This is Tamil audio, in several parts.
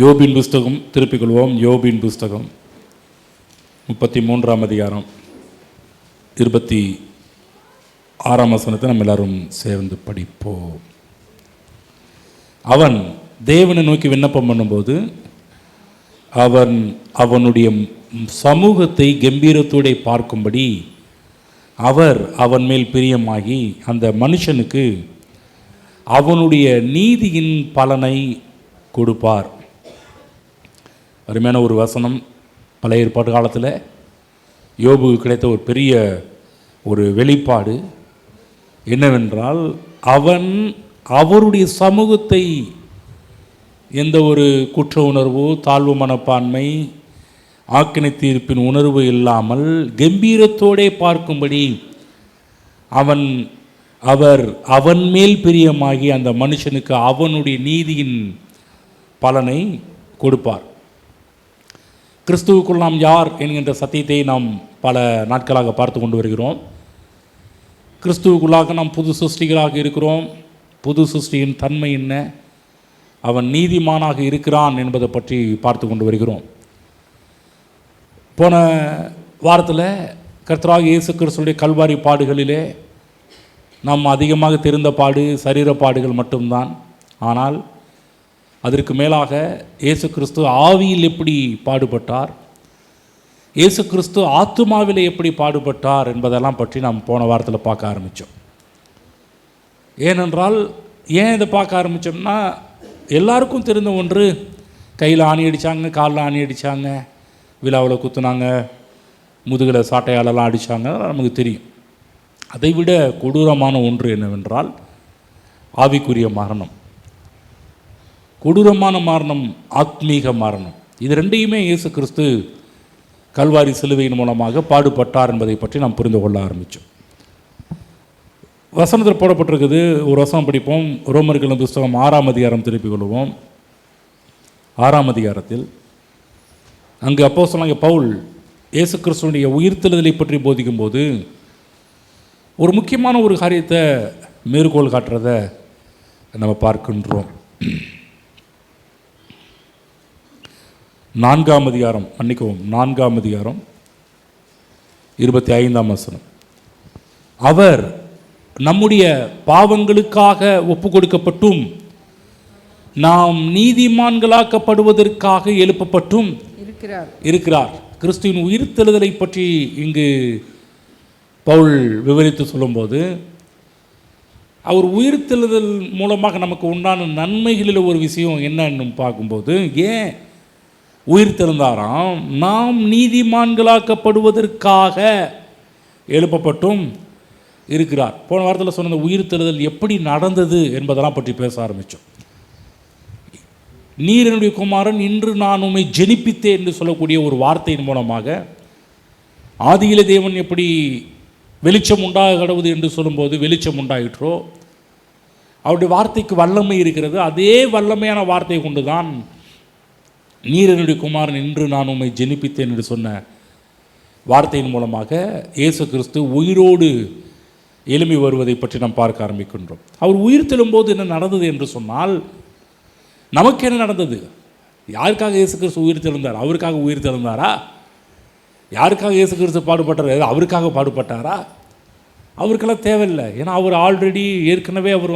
யோபின் புஸ்தகம் திருப்பிக் கொள்வோம். யோபின் புஸ்தகம் 33ஆம் அதிகாரம் 26ஆம் வசனத்தை நம்ம எல்லாரும் சேர்ந்து படிப்போம். அவன் தேவனை நோக்கி விண்ணப்பம் பண்ணும்போது அவனுடைய சமூகத்தை கம்பீரத்தோடு பார்க்கும்படி அவன் மேல் பிரியமாகி அந்த மனுஷனுக்கு அவனுடைய நீதியின் பலனை கொடுப்பார். அருமையான ஒரு வசனம். பழைய ஏற்பாட்டு காலத்தில் யோபுக்கு கிடைத்த ஒரு பெரிய ஒரு வெளிப்பாடு என்னவென்றால், அவருடைய சமூகத்தை எந்த ஒரு குற்ற உணர்வோ தாழ்வு மனப்பான்மை ஆக்கினை தீர்ப்பின் உணர்வு இல்லாமல் கம்பீரத்தோடே பார்க்கும்படி அவன் மேல் பிரியமாகி அந்த மனுஷனுக்கு அவனுடைய நீதியின் பலனை கொடுப்பார். கிறிஸ்துவுக்குள் நாம் யார் என்கின்ற சத்தியத்தை நாம் பல நாட்களாக பார்த்து கொண்டு வருகிறோம். கிறிஸ்துவுக்குள்ளாக நாம் புது சிருஷ்டிகளாக இருக்கிறோம். புது சிருஷ்டியின் தன்மை என்ன, அவன் நீதிமானாக இருக்கிறான் என்பதை பற்றி பார்த்து கொண்டு வருகிறோம். போன வாரத்தில் கர்த்தராகிய இயேசு கிறிஸ்துவுடைய கல்வாரி பாடுகளிலே நாம் அதிகமாக தெரிந்த பாடு சரீர பாடுகள் மட்டும்தான். ஆனால் அதற்கு மேலாக இயேசு கிறிஸ்து ஆவியில் எப்படி பாடுபட்டார், இயேசு கிறிஸ்து ஆத்துமாவில் எப்படி பாடுபட்டார் என்பதெல்லாம் பற்றி நாம் போன வாரத்தில் பார்க்க ஆரம்பித்தோம். ஏனென்றால் ஏன் இதை பார்க்க ஆரம்பித்தோம்னா, எல்லாருக்கும் தெரிந்த ஒன்று, கையில் ஆணி அடித்தாங்க, காலில் ஆணி அடித்தாங்க, விழாவில் குத்துனாங்க, முதுகில் சாட்டையாலெல்லாம் அடித்தாங்க, நமக்கு தெரியும். அதைவிட கொடூரமான ஒன்று என்னவென்றால் ஆவிக்குரிய மரணம். கொடூரமான மரணம், ஆத்மீக மரணம். இது ரெண்டையுமே இயேசு கிறிஸ்து கல்வாரி சிலுவையின் மூலமாக பாடுபட்டார் என்பதை பற்றி நாம் புரிந்து கொள்ள ஆரம்பித்தோம். வசனத்தில் போடப்பட்டிருக்குது. ஒரு வசனம் படிப்போம். ரோமர்களின் புஸ்தகம் 6ஆம் அதிகாரம் திருப்பிக் கொள்வோம். 6ஆம் அதிகாரத்தில் அங்கு அப்போஸ்தலனாகிய பவுல் இயேசு கிறிஸ்துவினுடைய உயிர்த்தெழுதலை பற்றி போதிக்கும்போது ஒரு முக்கியமான ஒரு காரியத்தை மேற்கோள் காட்டுறதை நம்ம பார்க்கின்றோம். 4ஆம் அதிகாரம் 25ஆம் வசனம். அவர் நம்முடைய பாவங்களுக்காக ஒப்பு கொடுக்கப்பட்டும் நாம் நீதிமான்களாக்கப்படுவதற்காக எழுப்பப்பட்டும் இருக்கிறார். கிறிஸ்துவின் உயிர்த்தெழுதலை பற்றி இங்கு பவுல் விவரித்து சொல்லும்போது, அவர் உயிர்த்தெழுதல் மூலமாக நமக்கு உண்டான நன்மைகளில் ஒரு விஷயம் என்னன்னு பார்க்கும்போது, ஏன் உயிர்த்தெழுந்தாராம்? நாம் நீதிமான்களாக்கப்படுவதற்காக எழுப்பப்பட்டும் இருக்கிறார். போன வாரத்தில் சொன்ன உயிர்த்தெழுதல் எப்படி நடந்தது என்பதெல்லாம் பற்றி பேச ஆரம்பித்தோம். நீர் என்னுடைய குமாரன், இன்று நான் உம்மை ஜெனிப்பித்தேன் என்று சொல்லக்கூடிய ஒரு வார்த்தையின் மூலமாக ஆதியிலே தேவன் எப்படி வெளிச்சம் உண்டாக கடவுது என்று சொல்லும்போது வெளிச்சம் உண்டாயிற்றோ, அவருடைய வார்த்தைக்கு வல்லமை இருக்கிறது. அதே வல்லமையான வார்த்தையை கொண்டு தான் நீர் என்னுடைய குமாரன், இன்று நான் உம்மை ஜெனிப்பித்தேன் என்று சொன்ன வார்த்தையின் மூலமாக இயேசு கிறிஸ்து உயிரோடு எழும்பி வருவதை பற்றி நாம் பார்க்க ஆரம்பிக்கின்றோம். அவர் உயிர் தெழும்போது என்ன நடந்தது என்று சொன்னால், நமக்கு என்ன நடந்தது? யாருக்காக இயேசு கிறிஸ்து உயிர் தெழுந்தார்? அவருக்காக உயிர் தெழுந்தாரா? யாருக்காக இயேசு கிறிஸ்து பாடுபட்டார்? அவருக்காக பாடுபட்டாரா? அவருக்கெல்லாம் தேவையில்லை. ஏன்னா அவர் ஆல்ரெடி ஏற்கனவே அவர்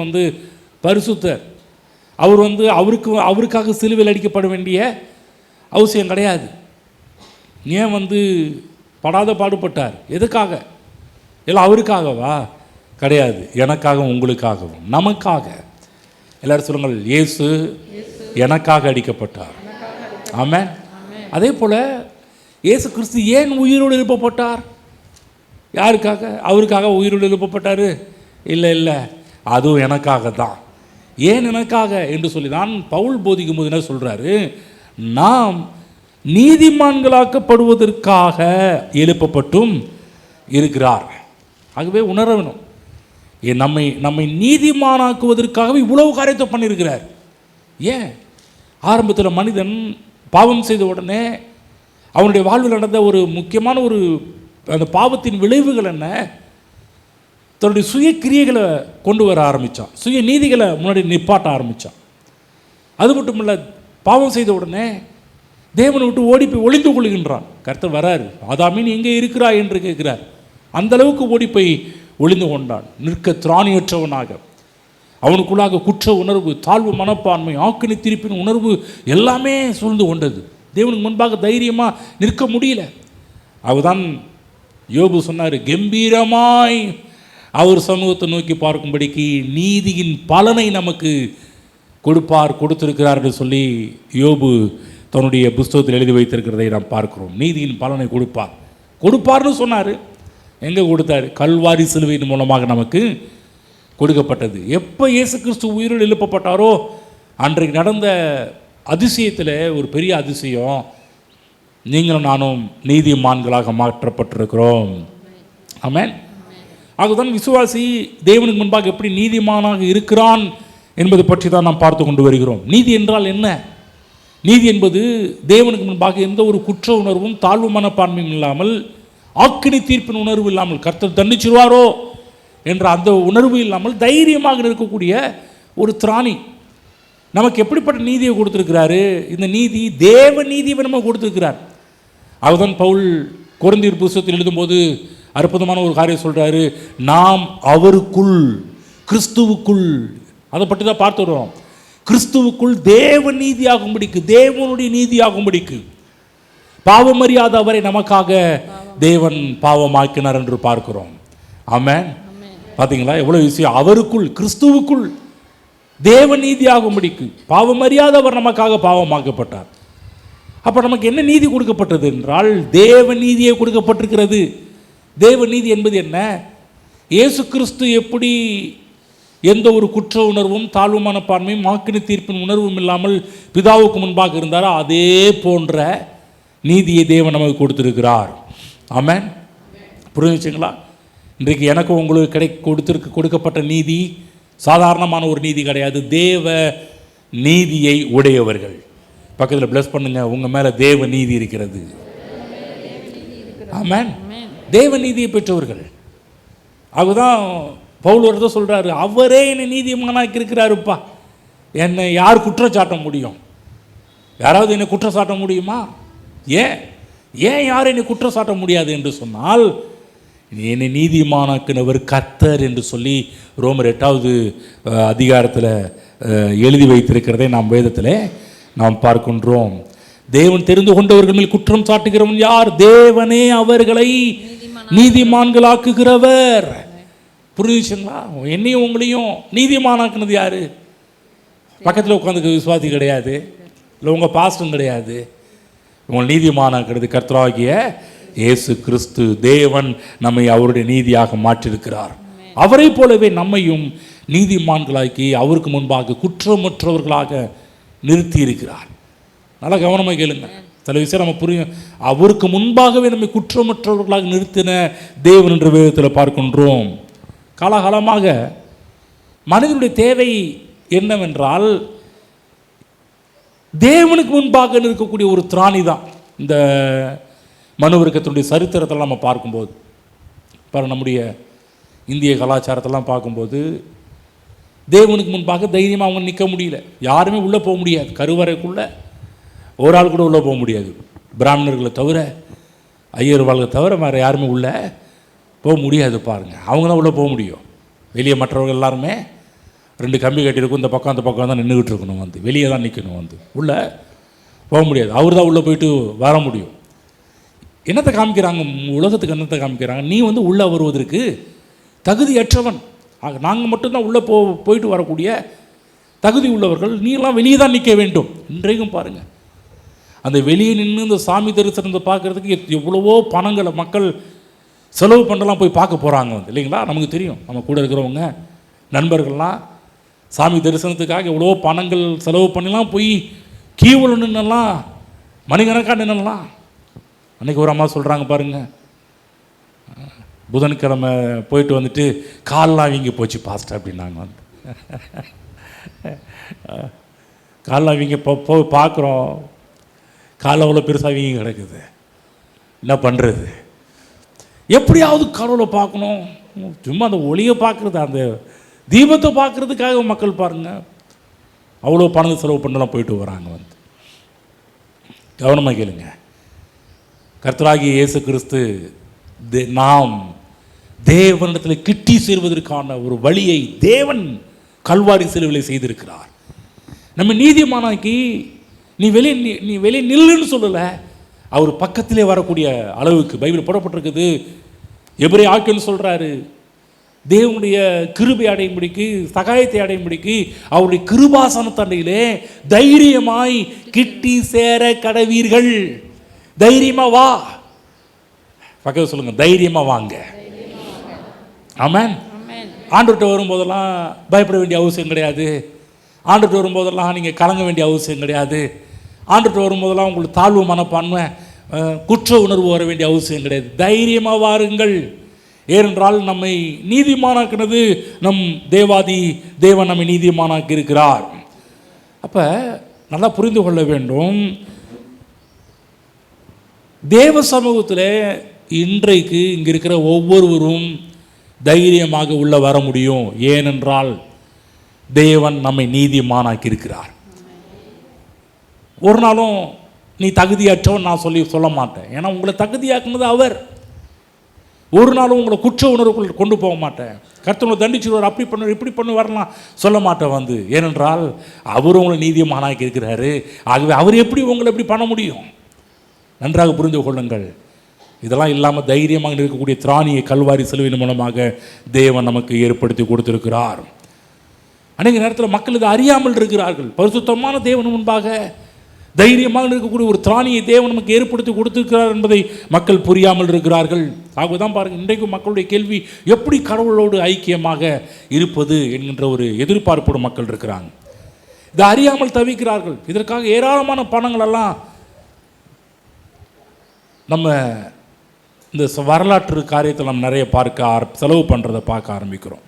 பரிசுத்தர். அவர் அவருக்காக சிலுவையில் அடிக்கப்பட வேண்டிய அவசியம் கிடையாது. ஏன் படாத பாடுபட்டார்? எதுக்காக? எல்லாம் அவருக்காகவா? கிடையாது. எனக்காகவும் உங்களுக்காகவும் நமக்காக. எல்லாரும் சொல்லுங்கள், இயேசு எனக்காக அடிக்கப்பட்டார். ஆமென். அதே போல் இயேசு கிறிஸ்து ஏன் உயிரோடு எழுப்பப்பட்டார்? யாருக்காக? அவருக்காக உயிரோடு எழுப்பப்பட்டார்? இல்லை, அதுவும் எனக்காக தான். ஏன் எனக்காக என்று சொல்லி தான் பவுல் போதிக்கும் போது என்ன சொல்கிறாரு? நாம் நீதிமான்களாக்கப்படுவதற்காக எழுப்பப்பட்டும் இருக்கிறார். ஆகவே உணர வேணும், நம்மை நீதிமானாக்குவதற்காகவே இவ்வளவு காரியத்தை பண்ணியிருக்கிறார். ஏன்? ஆரம்பத்தில் மனிதன் பாவம் செய்த உடனே அவனுடைய வாழ்வில் நடந்த ஒரு முக்கியமான அந்த பாவத்தின் விளைவுகள் என்ன? தன்னுடைய சுய கிரியைகளை கொண்டு வர ஆரம்பித்தான். சுய நீதிகளை முன்னாடி நிப்பாட்ட ஆரம்பித்தான். அது மட்டும் இல்லை, பாவம் செய்த உடனே தேவனை விட்டு ஓடி போய் ஒளிந்து கொள்கின்றான். கர்த்தர் வராரு, ஆதாமே நீ எங்கே இருக்கிறாய் என்று கேட்கிறார். அந்த அளவுக்கு ஓடி போய் ஒளிந்து கொண்டான். நிற்க திராணியற்றவனாக, அவனுக்குள்ளாக குற்ற உணர்வு, தாழ்வு மனப்பான்மை, ஆக்கினி தீர்ப்பின் உணர்வு எல்லாமே சூழ்ந்து கொண்டது. தேவனுக்கு முன்பாக தைரியமாக நிற்க முடியல. அவர்தான் யோபு சொன்னார், கம்பீரமாய் அவர் சமூகத்தை நோக்கி பார்க்கும்படிக்கு நீதியின் பலனை நமக்கு கொடுத்திருக்கிறார் என்று சொல்லி யோபு தன்னுடைய புஸ்தகத்தில் எழுதி வைத்திருக்கிறதை நாம் பார்க்கிறோம். நீதியின் பலனை கொடுப்பார்னு சொன்னார். எங்கே கொடுத்தார்? கல்வாரி சிலுவையின் மூலமாக நமக்கு கொடுக்கப்பட்டது. எப்போ இயேசு கிறிஸ்து உயிரில் எழுப்பப்பட்டாரோ அன்றைக்கு நடந்த அதிசயத்தில் ஒரு பெரிய அதிசயம், நீங்களும் நானும் நீதிமான்களாக மாற்றப்பட்டிருக்கிறோம். ஆமென். ஆகதான் விசுவாசி தேவனுக்கு முன்பாக எப்படி நீதிமானாக இருக்கிறான் என்பதை பற்றி தான் நாம் பார்த்து கொண்டு வருகிறோம். நீதி என்றால் என்ன? நீதி என்பது தேவனுக்கு முன்பாக எந்த ஒரு குற்ற உணர்வும் தாழ்வு மனப்பான்மையும் இல்லாமல், ஆக்கினி தீர்ப்பின் உணர்வு இல்லாமல், கர்த்தர் தண்டிச்சிருவாரோ என்ற அந்த உணர்வு இல்லாமல் தைரியமாக இருக்கக்கூடிய ஒரு திராணி. நமக்கு எப்படிப்பட்ட நீதியை கொடுத்துருக்கிறாரு? இந்த நீதி தேவ நீதியை நம்ம கொடுத்துருக்கிறார். அவர்தான் பவுல் கொரிந்தியர் புஸ்தகத்தில் எழுதும்போது அற்புதமான ஒரு காரியம் சொல்கிறாரு, நாம் அவருக்குள், கிறிஸ்துவுக்குள், அதை பற்றி தான் பார்த்து வருவோம். கிறிஸ்துவுக்குள் தேவ நீதியாகும்படிக்கு, தேவனுடைய நீதியாகும்படிக்கு பாவமறியாத அவரை நமக்காக தேவன் பாவமாக்கினார் என்று பார்க்கிறோம். ஆமென். பார்த்தீங்களா எவ்வளோ விஷயம்? அவருக்குள், கிறிஸ்துவுக்குள் தேவ நீதியாகும்படிக்கு பாவமறியாதவர் நமக்காக பாவமாக்கப்பட்டார். அப்போ நமக்கு என்ன நீதி கொடுக்கப்பட்டது என்றால் தேவ நீதியே கொடுக்கப்பட்டிருக்கிறது. தேவ நீதி என்பது என்ன? இயேசு கிறிஸ்து எப்படி எந்த ஒரு குற்ற உணர்வும் தாழ்வு மனப்பான்மையும் ஆக்கினி தீர்ப்பின் உணர்வும் இல்லாமல் பிதாவுக்கு முன்பாக இருந்தாரோ அதே போன்ற நீதியை தேவன் நமக்கு கொடுத்திருக்கிறார். ஆமென். புரிஞ்சுச்சுங்களா? இன்றைக்கு எனக்கு உங்களுக்கு கொடுக்கப்பட்ட நீதி சாதாரணமான ஒரு நீதி கிடையாது. தேவ நீதியை உடையவர்கள். பக்கத்தில் பிளஸ் பண்ணுங்க, உங்க மேல தேவ நீதி இருக்கிறது. ஆமென். தேவ நீதியை பெற்றவர்கள். அதுதான் பவுல் ஒருத்தர் சொல்றாரு, அவரே என்னை நீதிமானாக்கி இருக்கிறாருப்பா, என்னை யார் குற்றம் சாட்ட முடியும்? யாராவது என்னை குற்றம் சாட்ட முடியுமா? ஏன் யார் என்னை குற்றம் சாட்ட முடியாது என்று சொன்னால், என்னை நீதிமானாக்கினவர் கர்த்தர் என்று சொல்லி ரோமர் 8வது அதிகாரத்தில் எழுதி வைத்திருக்கிறதை நாம் வேதத்தில் நாம் பார்க்கின்றோம். தேவன் தெரிந்து கொண்டவர்கள் மேல் குற்றம் சாட்டுகிறவன் யார்? தேவனே அவர்களை நீதிமான்களாக்குகிறவர். புரிஞ்சுங்களா? என்னையும் உங்களையும் நீதிமானாக்குனது யாரு? பக்கத்தில் உட்காந்துக்க விசுவாசி கிடையாது, இல்லை உங்கள் பாஸ்டும் கிடையாது. உங்களை நீதிமானாக்குறது கர்த்தராகிய இயேசு கிறிஸ்து. தேவன் நம்மை அவருடைய நீதியாக மாற்றியிருக்கிறார். அவரை போலவே நம்மையும் நீதிமான்களாக்கி அவருக்கு முன்பாக குற்றமற்றவர்களாக நிறுத்தி இருக்கிறார். நல்லா கவனமாக கேளுங்க, சில விஷயம் நம்ம புரியும். அவருக்கு முன்பாகவே நம்மை குற்றமற்றவர்களாக நிறுத்தின தேவன் என்ற வேதத்தில் பார்க்கின்றோம். காலகாலமாக மனிதனுடைய தேவை என்னவென்றால் தேவனுக்கு முன்பாக நிற்கக்கூடிய ஒரு திராணி தான். இந்த மனுவர்க்கத்தினுடைய சரித்திரத்தெல்லாம் நம்ம பார்க்கும்போது பாருங்கள், நம்முடைய இந்திய கலாச்சாரத்தெல்லாம் பார்க்கும்போது தேவனுக்கு முன்பாக தைரியமாக அவங்க நிற்க முடியல. யாருமே உள்ளே போக முடியாது. கருவறைக்குள்ளே ஒரு ஆள் கூட உள்ளே போக முடியாது. பிராமணர்களை தவிர, ஐயர்வாள்களை தவிர வேறு யாருமே உள்ளே போக முடியாது. பாருங்கள், அவங்க தான் உள்ளே போக முடியும். வெளியே மற்றவர்கள் எல்லாருமே 2 கம்பி கட்டியிருக்கும், இந்த பக்கம் அந்த பக்கம் தான் நின்றுக்கிட்டு இருக்கணும். வந்து வெளியே தான் நிற்கணும். வந்து உள்ளே போக முடியாது. அவர் தான் உள்ளே போயிட்டு வர முடியும். என்னத்தை காமிக்கிறாங்க உலகத்துக்கு? என்னத்தை காமிக்கிறாங்க? நீ வந்து உள்ளே வருவதற்கு தகுதியற்றவன். நாங்கள் மட்டும்தான் உள்ளே போயிட்டு வரக்கூடிய தகுதி உள்ளவர்கள். நீலாம் வெளியே தான் நிற்க வேண்டும். இன்றைக்கும் பாருங்கள், அந்த வெளியே நின்று இந்த சாமி தரிசனத்தை பார்க்குறதுக்கு எவ்வளவோ பணங்களை மக்கள் செலவு பண்ணலாம் போய் பார்க்க போகிறாங்க. வந்து இல்லைங்களா? நமக்கு தெரியும், நம்ம கூட இருக்கிறவங்க நண்பர்கள்லாம் சாமி தரிசனத்துக்காக எவ்வளோ பணங்கள் செலவு பண்ணிலாம் போய் கீவில் நின்னலாம், மணிக்கணக்காக நின்னலாம். அன்றைக்கி ஒரு அம்மா சொல்கிறாங்க பாருங்கள், புதன்கிழமை போயிட்டு வந்துட்டு கால்லாம் வீங்கி போச்சு பாஸ்டர் அப்படின்னாங்க. வந்து கால்லாம் வீங்கி போய் பார்க்குறோம், காலை அவ்வளோ பெருசாக வீங்கி கிடக்குது. என்ன பண்ணுறது? எப்படியாவது கடவுளை பார்க்கணும். சும்மா அந்த ஒளியை பார்க்குறது, அந்த தீபத்தை பார்க்குறதுக்காக மக்கள் பாருங்கள் அவ்வளோ பணத்தை செலவு பண்ணலாம் போயிட்டு வராங்க. வந்து கவனமாக கேளுங்க. கர்த்தராகிய இயேசு கிறிஸ்து நாம் தேவனிடத்தில் கிட்டி சேர்வதற்கான ஒரு வழியை தேவன் கல்வாரி சிலுவையிலே செய்திருக்கிறார். நம்ம நீதிமானாக்கி நீ வெளியே நில்லுன்னு சொல்லலை, அவர் பக்கத்திலே வரக்கூடிய அளவுக்கு பைபிள் போடப்பட்டிருக்குது. எபிரேய ஆக்கியோன் சொல்கிறாரு, தேவனுடைய கிருபை அடையும்படிக்கு, சகாயத்தை அடையும்படிக்கு அவருடைய கிருபாசனத்தண்டையிலே தைரியமாய் கிட்டி சேர கடவீர்கள். தைரியமா வா. பக்கத்தில் சொல்லுங்க, தைரியமா வாங்க. ஆமென். ஆண்டவர்கிட்ட வரும்போதெல்லாம் பயப்பட வேண்டிய அவசியம் கிடையாது. ஆண்டவர்கிட்ட வரும்போதெல்லாம் நீங்கள் கலங்க வேண்டிய அவசியம் கிடையாது. ஆண்டவர்கிட்ட வரும்போதெல்லாம் உங்களுக்கு தாழ்வு மனப்பான்மை, குற்ற உணர்வு வர வேண்டிய அவசியம் கிடையாது. தைரியமாக வாருங்கள். ஏனென்றால் நம்மை நீதிமானாக்கினது நம் தேவன் நம்மை நீதிமானாக்கி இருக்கிறார். அப்போ நல்லா புரிந்து கொள்ள வேண்டும், தேவ சமூகத்தில் இன்றைக்கு இங்கே இருக்கிற ஒவ்வொருவரும் தைரியமாக உள்ள வர முடியும். ஏனென்றால் தேவன் நம்மை நீதிமானாக்கி இருக்கிறார். ஒரு நாளும் நீ தகுதியற்றவன் நான் சொல்ல மாட்டேன். ஏன்னா உங்களை தகுதியாக்குனது அவர். ஒரு நாளும் உங்களை குற்ற உணர்வுக்குள் கொண்டு போக மாட்டேன். கர்த்தர் தண்டிச்சுடுவார், அப்படி பண்ணுவார், இப்படி பண்ணு வரலாம் சொல்ல மாட்டேன் வந்து. ஏனென்றால் அவர் உங்களை நீதிமானாக்கி இருக்கிறாரு. ஆகவே அவர் எப்படி உங்களை எப்படி பண்ண முடியும்? நன்றாக புரிந்து கொள்ளுங்கள். இதெல்லாம் இல்லாமல் தைரியமாக இருக்கக்கூடிய திராணியை கல்வாரி சிலுவையின் மூலமாக தேவன் நமக்கு ஏற்படுத்தி கொடுத்திருக்கிறார். அநேக நேரத்தில் மக்கள் இதை அறியாமல் இருக்கிறார்கள். பரிசுத்தமான தேவன் முன்பாக தைரியமாக இருக்கக்கூடிய ஒரு திராணியை தேவன் நமக்கு ஏற்படுத்தி கொடுத்திருக்கிறார் என்பதை மக்கள் புரியாமல் இருக்கிறார்கள். ஆகதான் பாருங்கள், இன்றைக்கும் மக்களுடைய கேள்வி, எப்படி கடவுளோடு ஐக்கியமாக இருப்பது என்கின்ற ஒரு எதிர்பார்ப்போடு மக்கள் இருக்கிறாங்க. இதை அறியாமல் தவிக்கிறார்கள். இதற்காக ஏராளமான பணங்களெல்லாம் நம்ம இந்த வரலாற்று காரியத்தில் நம்ம நிறைய செலவு பண்ணுறதை பார்க்க ஆரம்பிக்கிறோம்.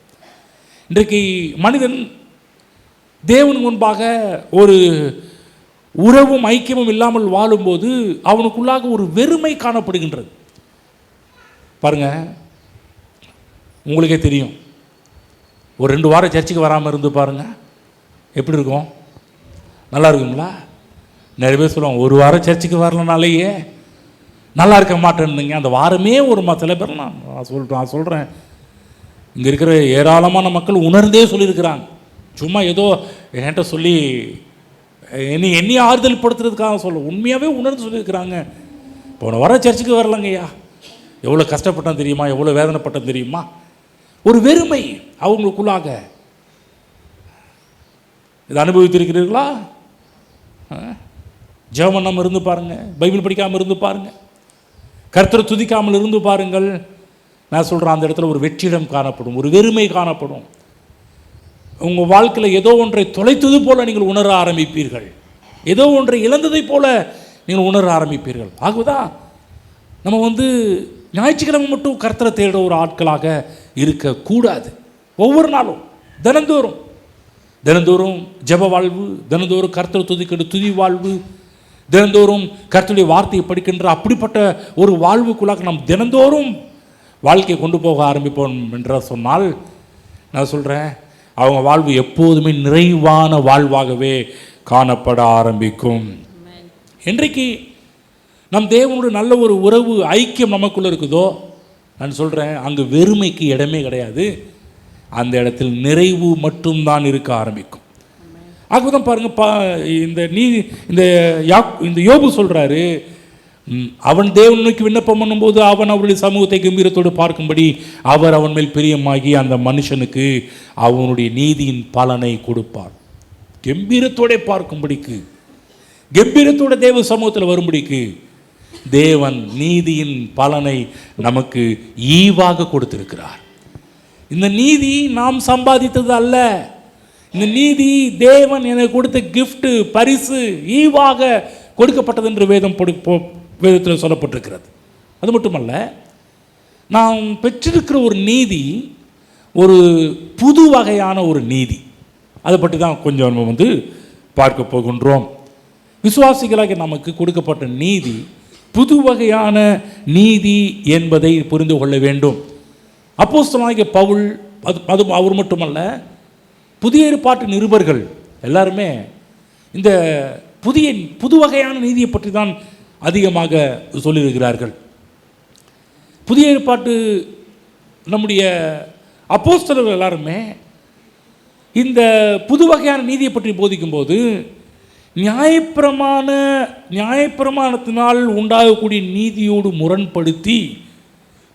இன்றைக்கு மனிதன் தேவனுக்கு முன்பாக ஒரு உறவும் ஐக்கியமும் இல்லாமல் வாழும்போது அவனுக்குள்ளாக ஒரு வெறுமை காணப்படுகின்றது. பாருங்க, உங்களுக்கே தெரியும், ஒரு 2 வாரம் சர்ச்சுக்கு வராமல் இருந்து பாருங்க, எப்படி இருக்கும்? நல்லா இருக்குங்களா? நிறைய பேர் சொல்லுவாங்க, 1 வாரம் சர்ச்சுக்கு வரலனாலேயே நல்லா இருக்க மாட்டேன்னுங்க. அந்த வாரமே ஒரு சில பேர் நான் சொல்கிறேன், இங்கே இருக்கிற ஏராளமான மக்கள் உணர்ந்தே சொல்லியிருக்கிறாங்க. சும்மா ஏதோ என்கிட்ட சொல்லி என்னை ஆறுதல் படுத்துறதுக்காக உண்மையாகவே உணர்ந்து சொல்லியிருக்கிறாங்க. போன வாரம் சர்ச்சுக்கு வரலங்கய்யா, எவ்வளோ கஷ்டப்பட்டான் தெரியுமா, எவ்வளோ வேதனைப்பட்டான் தெரியுமா. ஒரு வெறுமை அவங்களுக்குள்ளாக. இதை அனுபவித்திருக்கிறீர்களா? ஜெபம் பண்ணாமல் இருந்து பாருங்கள், பைபிள் படிக்காமல் இருந்து பாருங்கள், கர்த்தரை துதிக்காமல் இருந்து பாருங்கள். நான் சொல்கிறேன், அந்த இடத்துல ஒரு வெற்றிடம் காணப்படும், ஒரு வெறுமை காணப்படும். உங்கள் வாழ்க்கையில் ஏதோ ஒன்றை தொலைத்தது போல நீங்கள் உணர ஆரம்பிப்பீர்கள், ஏதோ ஒன்றை இழந்ததை போல நீங்கள் உணர ஆரம்பிப்பீர்கள். ஆகுதா நம்ம ஞாயிற்றுக்கிழமை மட்டும் கர்த்தரை தேடுற ஒரு ஆட்களாக இருக்கக்கூடாது. ஒவ்வொரு நாளும் தினந்தோறும் ஜெப வாழ்வு, தினந்தோறும் கர்த்தரை துதிக்கிற துதி வாழ்வு, தினந்தோறும் கர்த்தருடைய வார்த்தையை படிக்கின்ற அப்படிப்பட்ட ஒரு வாழ்வுக்குள்ளாக நாம் தினந்தோறும் வாழ்க்கையை கொண்டு போக ஆரம்பிப்போம் என்று சொன்னால், நான் சொல்கிறேன், அவங்க வாழ்வு எப்போதுமே நிறைவான வாழ்வாகவே காணப்பட ஆரம்பிக்கும். இன்றைக்கு நம் தேவனுடைய நல்ல ஒரு உறவு ஐக்கியம் நமக்குள்ளே இருக்குதோ, நான் சொல்கிறேன், அங்கே வெறுமைக்கு இடமே கிடையாது. அந்த இடத்தில் நிறைவு மட்டும்தான் இருக்க ஆரம்பிக்கும். ஆகதான் பாருங்கள், இந்த யோபு சொல்கிறாரு, அவன் தேவன் நோக்கி விண்ணப்பம் பண்ணும்போது அவன் அவருடைய சமூகத்தை கம்பீரத்தோடு பார்க்கும்படி அவர் அவன் மேல் பிரியமாகி அந்த மனுஷனுக்கு அவனுடைய நீதியின் பலனை கொடுப்பார். கம்பீரத்தோட பார்க்கும்படிக்கு, கம்பீரத்தோட தேவ சமூகத்தில் வரும்படிக்கு தேவன் நீதியின் பலனை நமக்கு ஈவாக கொடுத்திருக்கிறார். இந்த நீதி நாம் சம்பாதித்தது அல்ல. இந்த நீதி தேவன் எனக்கு கொடுத்த கிஃப்ட், பரிசு, ஈவாக கொடுக்கப்பட்டது என்று வேதத்தில் சொல்லப்பட்டிருக்கிறது. அது மட்டுமல்ல, நாம் பெற்றிருக்கிற ஒரு நீதி ஒரு புது வகையான ஒரு நீதி. அதை பற்றி தான் கொஞ்சம் நம்ம பார்க்க போகின்றோம். விசுவாசிகளாக நமக்கு கொடுக்கப்பட்ட நீதி புது வகையான நீதி என்பதை புரிந்து கொள்ள வேண்டும். அப்போஸ்தலனாகிய பவுல், அது அவர் மட்டுமல்ல, புதிய ஏற்பாட்டு நிருபர்கள் எல்லாருமே இந்த புது வகையான நீதியை பற்றி தான் அதிகமாக சொல்லியிருக்கிறார்கள். புதிய ஏற்பாட்டு நம்முடைய அப்போஸ்தலர்கள் எல்லாருமே இந்த புது வகையான நீதியை பற்றி போதிக்கும்போது நியாயப்பிரமாணத்தினால் உண்டாகக்கூடிய நீதியோடு முரண்படுத்தி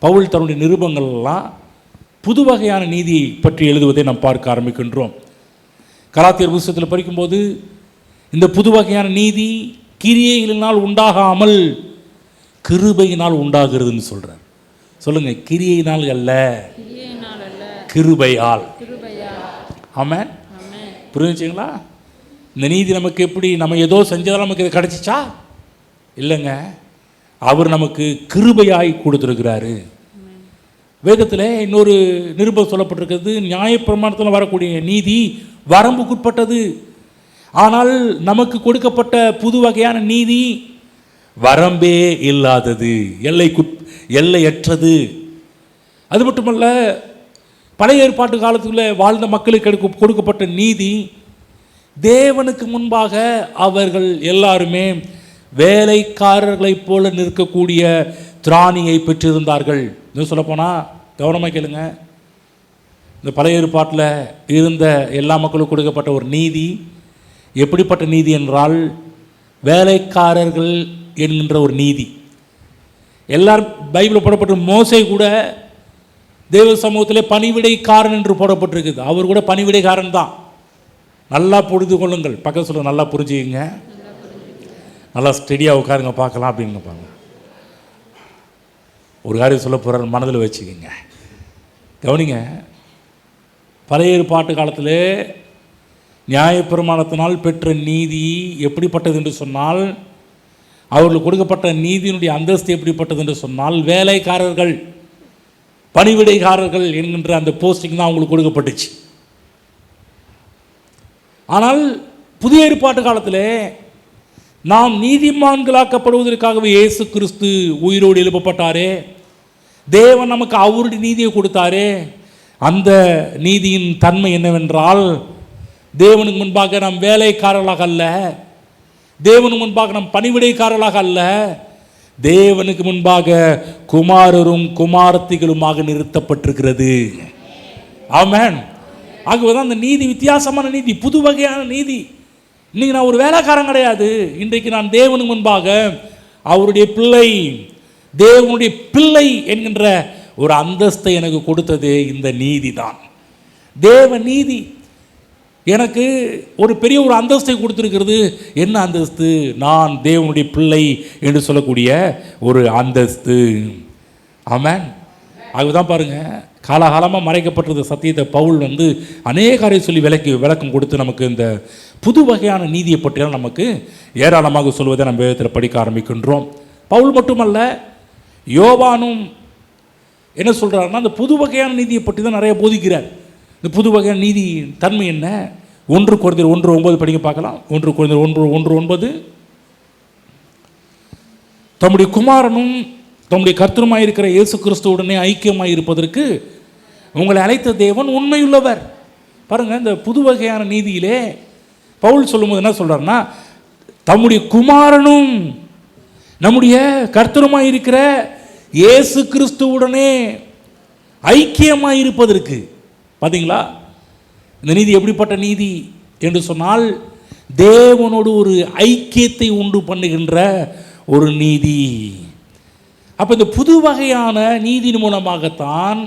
பவுல் தன்னுடைய நிருபங்கள்லாம் புது வகையான நீதியை பற்றி எழுதுவதை நாம் பார்க்க ஆரம்பிக்கின்றோம். கலாத்தியர் புத்தகத்தில் படிக்கும்போது இந்த புது வகையான நீதி கிரியைகளினால் உண்டாகாமல் கிருபையினால் உண்டாகிறதுன்னு சொல்கிறார். சொல்லுங்கள், கிரியையினால் அல்ல, கிருபையால். ஆமென். புரிஞ்சுங்களா? இந்த நீதி நமக்கு எப்படி, நம்ம ஏதோ செஞ்சதால் நமக்கு இது கிடச்சிச்சா? இல்லைங்க, அவர் நமக்கு கிருபையாய் கொடுத்துருக்கிறாரு. வேதத்தில் இன்னொரு நிருபம் சொல்லப்பட்டிருக்கிறது, நியாயப்பிரமாணத்தில் வரக்கூடிய நீதி வரம்புக்குட்பட்டது. ஆனால் நமக்கு கொடுக்கப்பட்ட புது வகையான நீதி வரம்பே இல்லாதது, எல்லையற்றது. அது மட்டுமல்ல, பழைய ஏற்பாட்டு காலத்தில் வாழ்ந்த மக்களுக்கு கொடுக்கப்பட்ட நீதி, தேவனுக்கு முன்பாக அவர்கள் எல்லாருமே வேலைக்காரர்களைப் போல நிற்கக்கூடிய திராணியை பெற்றிருந்தார்கள். இன்னும் சொல்லப்போனால், கவனமாக கேளுங்க, இந்த பழைய ஏற்பாட்டில் இருந்த எல்லா மக்களுக்கும் கொடுக்கப்பட்ட ஒரு நீதி எப்படிப்பட்ட நீதி என்றால், வேலைக்காரர்கள் என்கின்ற ஒரு நீதி. எல்லாரும் பைபிளில் போடப்பட்ட மோசே கூட தேவ சமூகத்திலே பணிவிடைக்காரன் என்று போடப்பட்டிருக்குது. அவர் கூட பணிவிடைக்காரன் தான். நல்லா புரிந்து கொள்ளுங்கள். பக்கத்தில் சொல்லுங்கள், நல்லா புரிஞ்சுக்கிங்க, நல்லா ஸ்டெடியாக உட்காருங்க, பார்க்கலாம் அப்படின்னு பாருங்க. ஒரு காரியம் சொல்ல போகிற மனதில் வச்சுக்கிங்க, கவனிங்க. பழைய ஏற்பாட்டு காலத்தில் நியாயப்பிரமாணத்தினால் பெற்ற நீதி எப்படிப்பட்டது என்று சொன்னால், அவர்களுக்கு கொடுக்கப்பட்ட நீதியினுடைய அந்தஸ்து எப்படிப்பட்டது என்று சொன்னால், வேலைக்காரர்கள், பணிவிடைக்காரர்கள் என்கின்ற அந்த போஸ்டிங் தான் அவங்களுக்கு கொடுக்கப்பட்டுச்சு. ஆனால் புதிய ஏற்பாட்டு காலத்தில் நாம் நீதிமான்களாக்கப்படுவதற்காகவே இயேசு கிறிஸ்து உயிரோடு எழுப்பப்பட்டாரே, தேவன் நமக்கு அவருடைய நீதியை கொடுத்தாரே. அந்த நீதியின் தன்மை என்னவென்றால், தேவனுக்கு முன்பாக நாம் வேலைக்காரர்களாக அல்ல, தேவனுக்கு முன்பாக நாம் பணிவிடைக்காரர்களாக அல்ல, தேவனுக்கு முன்பாக குமாரரும் குமாரத்திகளுமாக நிறுத்தப்பட்டிருக்கிறது. ஆமென். ஆகவேதான் அந்த நீதி வித்தியாசமான நீதி, புது வகையான நீதி. இன்னைக்கு நான் ஒரு வேலைக்காரன் கிடையாது, இன்றைக்கு நான் தேவனுக்கு முன்பாக அவருடைய பிள்ளை, தேவனுடைய பிள்ளை என்கின்ற ஒரு அந்தஸ்தை எனக்கு கொடுத்தது இந்த நீதி தான். தேவ நீதி எனக்கு ஒரு பெரிய ஒரு அந்தஸ்தை கொடுத்துருக்கிறது. என்ன அந்தஸ்து? நான் தேவனுடைய பிள்ளை என்று சொல்லக்கூடிய ஒரு அந்தஸ்து. ஆமென். அதுதான் பாருங்க, காலகாலமாக மறைக்கப்பட்டிருந்த சத்தியத்தை பவுல் அநேக காரியம் சொல்லி விளக்கம் கொடுத்து நமக்கு இந்த புது வகையான நீதியை பற்றியெல்லாம் நமக்கு ஏராளமாக சொல்வதை நம்ம வேதத்தில் படிக்க ஆரம்பிக்கின்றோம். பவுல் மட்டுமல்ல, யோவானும் என்ன சொல்கிறாருன்னா, அந்த புது வகையான நீதியை பற்றி தான் நிறைய போதிக்கிறார். இந்த புது வகையான நீதி தன்மை என்ன? 1 கொரிந்தியர் 1:9 படிக்க பார்க்கலாம். 1 கொரிந்தியர் 1:9, தம்முடைய குமாரனும் தம்முடைய கர்த்தருமாய் இருக்கிற இயேசு கிறிஸ்துவுடனே ஐக்கியமாய் இருப்பதற்கு உங்களை அழைத்த தேவன் உண்மையுள்ளவர். பாருங்கள், இந்த புது வகையான நீதியிலே பவுல் சொல்லும்போது என்ன சொல்கிறாருன்னா, தம்முடைய குமாரனும் நம்முடைய கர்த்தருமாய் இருக்கிற இயேசு கிறிஸ்துவுடனே ஐக்கியமாய் இருப்பதற்கு. பார்த்தீங்களா, இந்த நீதி எப்படிப்பட்ட நீதி என்று சொன்னால், தேவனோடு ஒரு ஐக்கியத்தை உண்டு பண்ணுகின்ற ஒரு நீதி. அப்போ இந்த புது வகையான நீதியின் மூலமாகத்தான்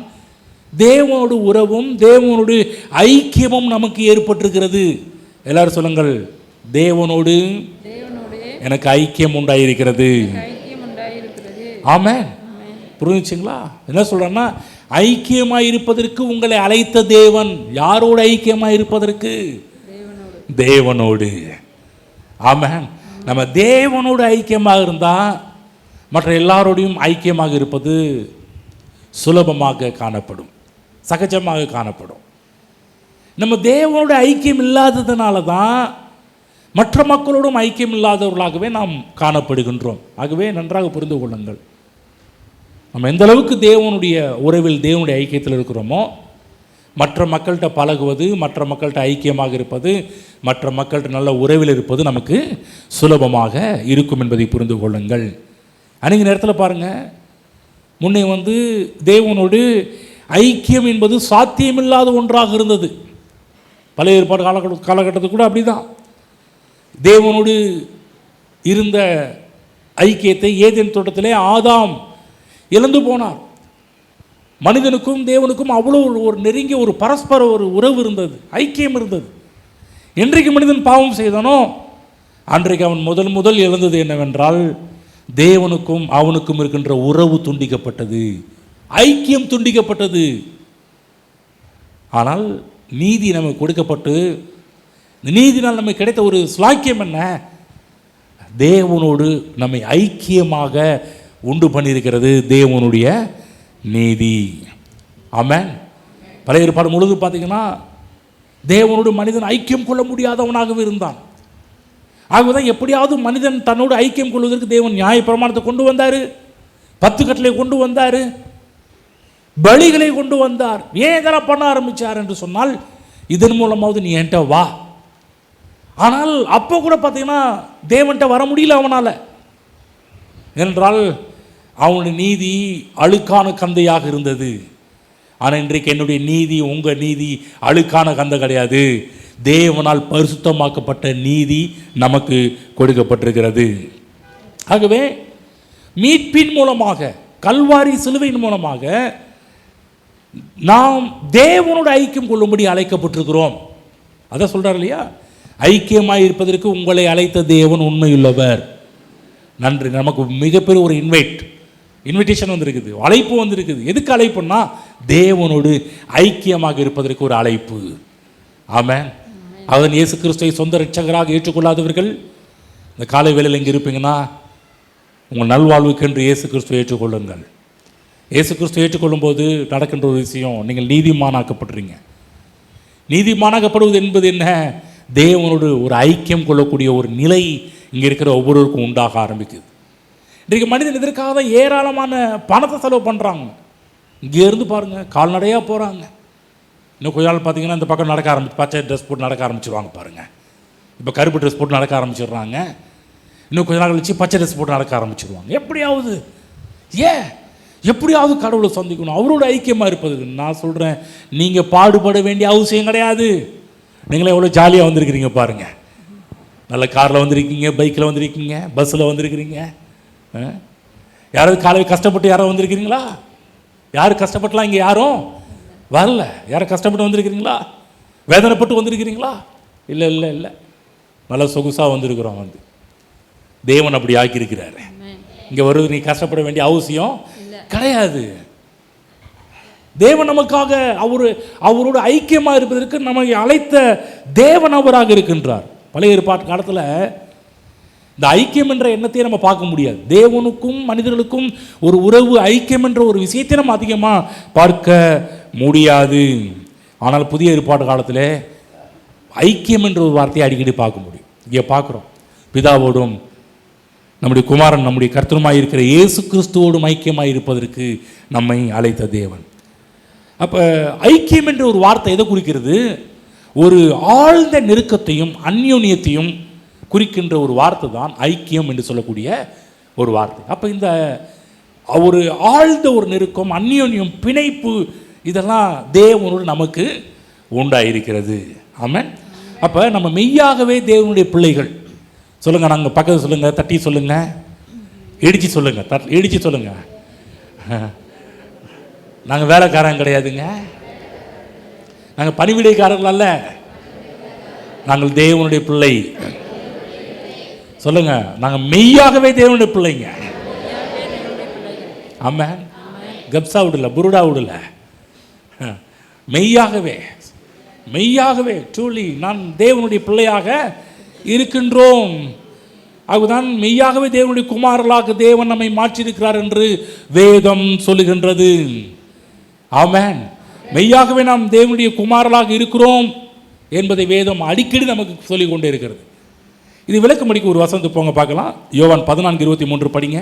தேவனோடு உறவும் தேவனோடு ஐக்கியமும் நமக்கு ஏற்பட்டிருக்கிறது. எல்லாரும் சொல்லுங்கள், தேவனோடு எனக்கு ஐக்கியம் உண்டாயிருக்கிறது. ஆமென். புரிஞ்சுங்களா? என்ன சொல்றேன்னா, ஐக்கியமாய் இருப்பதற்கு உங்களை அழைத்த தேவன். யாரோடு ஐக்கியமாய் இருப்பதற்கு? தேவனோடு. ஆமென். நம்ம தேவனோடு ஐக்கியமாக இருந்தால் மற்ற எல்லாரோடையும் ஐக்கியமாக இருப்பது சுலபமாக காணப்படும், சகஜமாக காணப்படும். நம்ம தேவனோட ஐக்கியம் இல்லாததுனால தான் மற்ற மக்களோடும் ஐக்கியம் இல்லாதவர்களாகவே நாம் காணப்படுகின்றோம். ஆகவே நன்றாக புரிந்து கொள்ளுங்கள், நம்ம எந்த அளவுக்கு தேவனுடைய உறவில் தேவனுடைய ஐக்கியத்தில் இருக்கிறோமோ, மற்ற மக்கள்கிட்ட பழகுவது, மற்ற மக்கள்கிட்ட ஐக்கியமாக இருப்பது, மற்ற மக்கள்கிட்ட நல்ல உறவில் இருப்பது நமக்கு சுலபமாக இருக்கும் என்பதை புரிந்து கொள்ளுங்கள். அன்றைய நேரத்தில் பாருங்கள், முன்னே தேவனோடு ஐக்கியம் என்பது சாத்தியமில்லாத ஒன்றாக இருந்தது. பழைய ஏற்பாடு காலகட்டத்துக்கு கூட அப்படி தான். தேவனோடு இருந்த ஐக்கியத்தை ஏதேன் தோட்டத்திலே ஆதாம் இழந்து போனார். மனிதனுக்கும் தேவனுக்கும் அவ்வளோ ஒரு நெருங்கிய ஒரு பரஸ்பர ஒரு உறவு இருந்தது, ஐக்கியம் இருந்தது. என்றைக்கு மனிதன் பாவம் செய்தானோ அன்றைக்கு அவன் முதல் இழந்தது என்னவென்றால், தேவனுக்கும் அவனுக்கும் இருக்கின்ற உறவு துண்டிக்கப்பட்டது, ஐக்கியம் துண்டிக்கப்பட்டது. ஆனால் நீதி நமக்கு கொடுக்கப்பட்டு, நீதினால் நமக்கு கிடைத்த ஒரு ஸ்லாக்கியம் என்ன? தேவனோடு நம்மை ஐக்கியமாக உண்டு பண்ணியிருக்கிறது தேவனுடைய நீதி. ஆமென். பழைய ஏற்பாடு முழுது பார்த்தீங்கன்னா தேவனோடு மனிதன் ஐக்கியம் கொள்ள முடியாதவனாகவே இருந்தான். ஆகவேதான் எப்படியாவது மனிதன் தன்னோடு ஐக்கியம் கொள்வதற்கு தேவன் நியாயப்பிரமாணத்தை கொண்டு வந்தார், 10 கட்டளை கொண்டு வந்தார், பலிகளை கொண்டு வந்தார். ஏன் இதெல்லாம் பண்ண ஆரம்பித்தார் என்று சொன்னால், இதன் மூலமாவது நீ என்கிட்ட வா. ஆனால் அப்போ கூட பார்த்தீங்கன்னா தேவன்கிட்ட வர முடியல அவனால். என்றால் அவனுடைய நீதி அழுக்கான கந்தையாக இருந்தது. ஆனால் இன்றைக்கு என்னுடைய நீதி, உங்கள் நீதி அழுக்கான கந்தை கிடையாது. தேவனால் பரிசுத்தமாக்கப்பட்ட நீதி நமக்கு கொடுக்கப்பட்டிருக்கிறது. ஆகவே மீட்பின் மூலமாக, கல்வாரி சிலுவையின் மூலமாக நாம் தேவனோடு ஐக்கியம் கொள்ளும்படி அழைக்கப்பட்டிருக்கிறோம். அதான் சொல்கிறார் இல்லையா, ஐக்கியமாக இருப்பதற்கு உங்களை அழைத்த தேவன் உண்மையுள்ளவர். நன்றி. நமக்கு மிகப்பெரிய ஒரு இன்விடேஷன் வந்திருக்குது, அழைப்பு வந்திருக்குது. எதுக்கு அழைப்புன்னா, தேவனோடு ஐக்கியமாக இருப்பதற்கு ஒரு அழைப்பு. ஆமென். அவன் இயேசு கிறிஸ்துவை சொந்த இரட்சகராக ஏற்றுக்கொள்ளாதவர்கள் இந்த காலை வேளையில் இங்கே இருப்பீங்கன்னா, உங்கள் நல்வாழ்வுக்கென்று இயேசு கிறிஸ்துவை ஏற்றுக்கொள்ளுங்கள். இயேசு கிறிஸ்துவை ஏற்றுக்கொள்ளும் போது நடக்கின்ற ஒரு விஷயம், நீங்கள் நீதிமானாக்கப்படுறீங்க. நீதிமானாக்கப்படுவது என்பது என்ன? தேவனோடு ஒரு ஐக்கியம் கொள்ளக்கூடிய ஒரு நிலை இங்கே இருக்கிற ஒவ்வொருவருக்கும் உண்டாக ஆரம்பிக்குது. இன்றைக்கு மனிதன் இதற்காக தான் ஏராளமான பணத்தை செலவு பண்ணுறாங்க. இங்கேருந்து பாருங்கள், கால்நடையாக போகிறாங்க. இன்னும் கொஞ்ச நாள் பார்த்தீங்கன்னா இந்த பக்கம் நடக்க பச்சை ட்ரெஸ் போட்டு நடக்க ஆரம்பிச்சிருவாங்க பாருங்கள். இப்போ கருப்பு ட்ரெஸ் போட்டு நடக்க ஆரம்பிச்சிடுறாங்க. இன்னும் கொஞ்ச நாள் கழிச்சு பச்சை ட்ரெஸ் போட்டு நடக்க ஆரம்பிச்சிடுவாங்க. எப்படியாவது கடவுளை சந்திக்கணும், அவரோட ஐக்கியமாக இருப்பதுக்கு. நான் சொல்கிறேன், நீங்கள் பாடுபட வேண்டிய அவசியம் கிடையாது. நீங்களே எவ்வளோ ஜாலியாக வந்திருக்கிறீங்க பாருங்கள். நல்ல காரில் வந்திருக்கீங்க, பைக்கில் வந்திருக்கீங்க, பஸ்ஸில் வந்திருக்கிறீங்க. யாராவது காலையில் கஷ்டப்பட்டு யாரோ வந்திருக்கிறீங்களா? யாரும் கஷ்டப்பட்டுலாம் இங்கே யாரும் வரல. யாரும் கஷ்டப்பட்டு வந்திருக்கிறீங்களா? வேதனைப்பட்டு வந்திருக்கிறீங்களா? இல்லை இல்லை இல்லை, நல்ல சொகுசாக வந்திருக்கிறோம். தேவன் அப்படி ஆக்கியிருக்கிறாரு. இங்கே வருவது நீ கஷ்டப்பட வேண்டிய அவசியம் கிடையாது. தேவன் நமக்காக அவரோட ஐக்கியமாக இருப்பதற்கு நம்மை அழைத்த தேவன் அவராக இருக்கின்றார். பழைய ஏற்பாட்டு காலத்தில் இந்த ஐக்கியம் என்ற எண்ணத்தை நம்ம பார்க்க முடியாது. தேவனுக்கும் மனிதர்களுக்கும் ஒரு உறவு, ஐக்கியம் என்ற ஒரு விஷயத்தை நம்ம அதிகமாக பார்க்க முடியாது. ஆனால் புதிய ஏற்பாட்டு காலத்தில் ஐக்கியம் என்ற ஒரு வார்த்தையை அடிக்கடி பார்க்க முடியும். இங்கே பார்க்குறோம், பிதாவோடும் நம்முடைய குமாரன் நம்முடைய கர்த்தருமாய் இருக்கிற இயேசு கிறிஸ்துவோடும் ஐக்கியமாக இருப்பதற்கு நம்மை அழைத்த தேவன். அப்போ ஐக்கியம் என்ற ஒரு வார்த்தை எதை குறிக்கிறது? ஒரு ஆழ்ந்த நெருக்கத்தையும் அந்யோன்யத்தையும் குறிக்கின்ற ஒரு வார்த்தை தான் ஐக்கியம் என்று சொல்லக்கூடிய ஒரு வார்த்தை. அப்போ இந்த ஒரு ஆழ்ந்த ஒரு நெருக்கம், அந்யோன்யம், பிணைப்பு, இதெல்லாம் தேவனோடு நமக்கு உண்டாயிருக்கிறது. ஆமென். அப்போ நம்ம மெய்யாகவே தேவனுடைய பிள்ளைகள். சொல்லுங்கள், நாங்கள் பக்கத்தில் சொல்லுங்கள், தட்டி சொல்லுங்கள், இடிச்சு சொல்லுங்கள், இடிச்சு சொல்லுங்கள். நாங்கள் வேலைக்காரங்க கிடையாதுங்க, நாங்கள் பணிவிடைக்காரர்கள் அல்ல, நாங்கள் தேவனுடைய பிள்ளை. சொல்லுங்க, நாங்கள் மெய்யாகவே தேவனுடைய பிள்ளைங்க. ஆமென். கப்சா விடல, புருடா விடல, மெய்யாகவே ட்ரூலி நான் தேவனுடைய பிள்ளையாக இருக்கின்றோம். அதுதான் மெய்யாகவே தேவனுடைய குமாரர்களாக தேவன் நம்மை மாற்றியிருக்கிறார் என்று வேதம் சொல்லுகின்றது. ஆமென். மெய்யாகவே நாம் தேவனுடைய குமாரர்களாக இருக்கிறோம் என்பதை வேதம் அடிக்கடி நமக்கு சொல்லிக் கொண்டே இருக்கிறது. இது விளக்கமடிக்கு ஒரு வசனத்து போங்க பார்க்கலாம். யோவான் 14:23 படிங்க.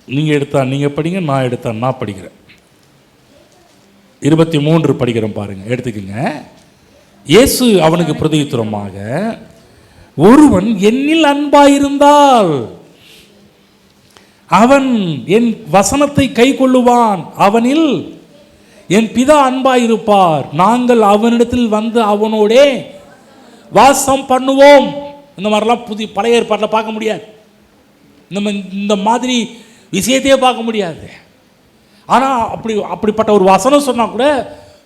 நீங்கள் எடுத்தா நீங்கள் படிங்க, நான் எடுத்தா நான் படிக்கிறேன். 23 படிக்கிறோம் பாருங்க, எடுத்துக்கங்க. இயேசு அவனுக்கு பிரதியுத்தரமாக, ஒருவன் என்னில் அன்பாயிருந்தால் அவன் என் வசனத்தை கை கொள்ளுவான், அவனில் என் பிதா அன்பாயிருப்பார், நாங்கள் அவனிடத்தில் வந்து அவனோடே வாசம் பண்ணுவோம். இந்த மாதிரிலாம் பழைய ஏற்பாட்டில் பார்க்க முடியாது. இந்த மாதிரி விஷயத்தையே பார்க்க முடியாது. ஆனால் அப்படிப்பட்ட ஒரு வசனம் சொன்னால் கூட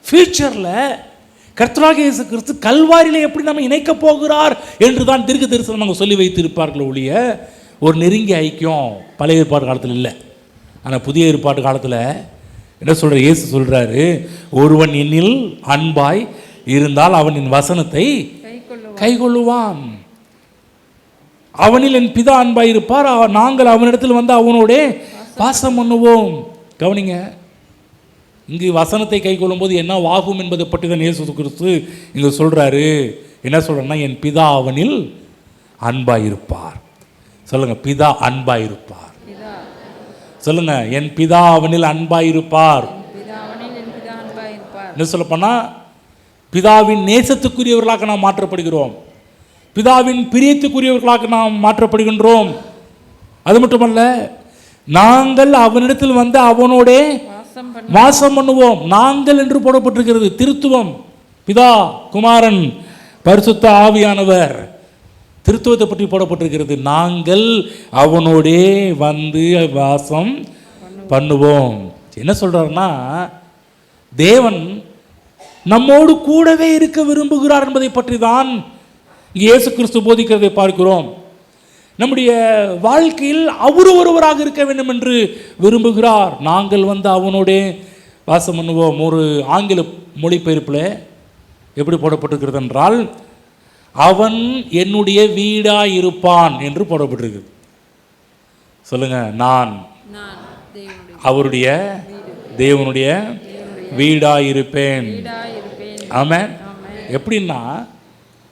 ஃபியூச்சரில் கர்த்தராகிய இயேசு கிறிஸ்து கல்வாரியில் எப்படி நம்ம இணைக்க போகிறார் என்று தான் தீர்க்க தரிசனம் அவங்க சொல்லி வைத்திருப்பார்கள் ஒழிய ஒரு நெருங்கிய ஐக்கியம் பழைய ஏற்பாட்டு காலத்தில் இல்லை. ஆனால் புதிய ஏற்பாட்டு காலத்தில் என்ன சொல்கிற, இயேசு சொல்கிறாரு, ஒருவன் என்னில் அன்பாய் இருந்தால் அவன் என் வசனத்தை கை கொள்ளுவான், அவனில் என் பிதா அன்பாய் இருப்பார், நாங்கள் அவனிடத்தில் வந்து அவனோட வாசம் பண்ணுவோம். கவனிங்க, இங்கு வசனத்தை கை கொள்ளும்போது என்ன ஆகும் என்பதை பற்றி தான் இயேசு கிறிஸ்து இங்கே சொல்கிறாரு. என்ன சொல்கிறேன்னா, என் பிதா அவனில் அன்பாய் இருப்பார். சொல்லுங்க, பிதா அன்பாய் இருப்பார். சொல்லுங்க, என் பிதா அவனில் அன்பாய் இருப்பார். என்ன சொல்ல போனால், பிதாவின் நேசத்துக்குரியவர்களாக நாம் மாற்றப்படுகிறோம், பிதாவின் பிரியத்துக்குரியவர்களாக நாம் மாற்றப்படுகின்றோம். அது மட்டுமல்ல, நாங்கள் அவனிடத்தில் வந்து அவனோட வாசம் பண்ணுவோம். நாங்கள் என்று போடப்பட்டிருக்கிறது திருத்துவம், பிதா, குமாரன், பரிசுத்த ஆவியானவர், திருத்துவத்தை பற்றி போடப்பட்டிருக்கிறது. நாங்கள் அவனோடே வந்து வாசம் பண்ணுவோம். என்ன சொல்றாருன்னா, தேவன் நம்மோடு கூடவே இருக்க விரும்புகிறார் என்பதை பற்றி தான் இயேசு கிறிஸ்து போதிக்கிறதை பார்க்கிறோம். நம்முடைய வாழ்க்கையில் அவர் ஒருவராக இருக்க வேண்டும் என்று விரும்புகிறார். நாங்கள் வந்து அவனோடே வாசம் பண்ணுவோம். ஒரு ஆங்கில மொழிபெயர்ப்பில் எப்படி போடப்பட்டிருக்கிறது என்றால், அவன் என்னுடைய வீடாய் இருப்பான் என்று போடப்பட்டிருக்கு. சொல்லுங்க, நான் அவருடைய தேவனுடைய வீடாய் இருப்பேன். ஆமென். எப்படின்னா,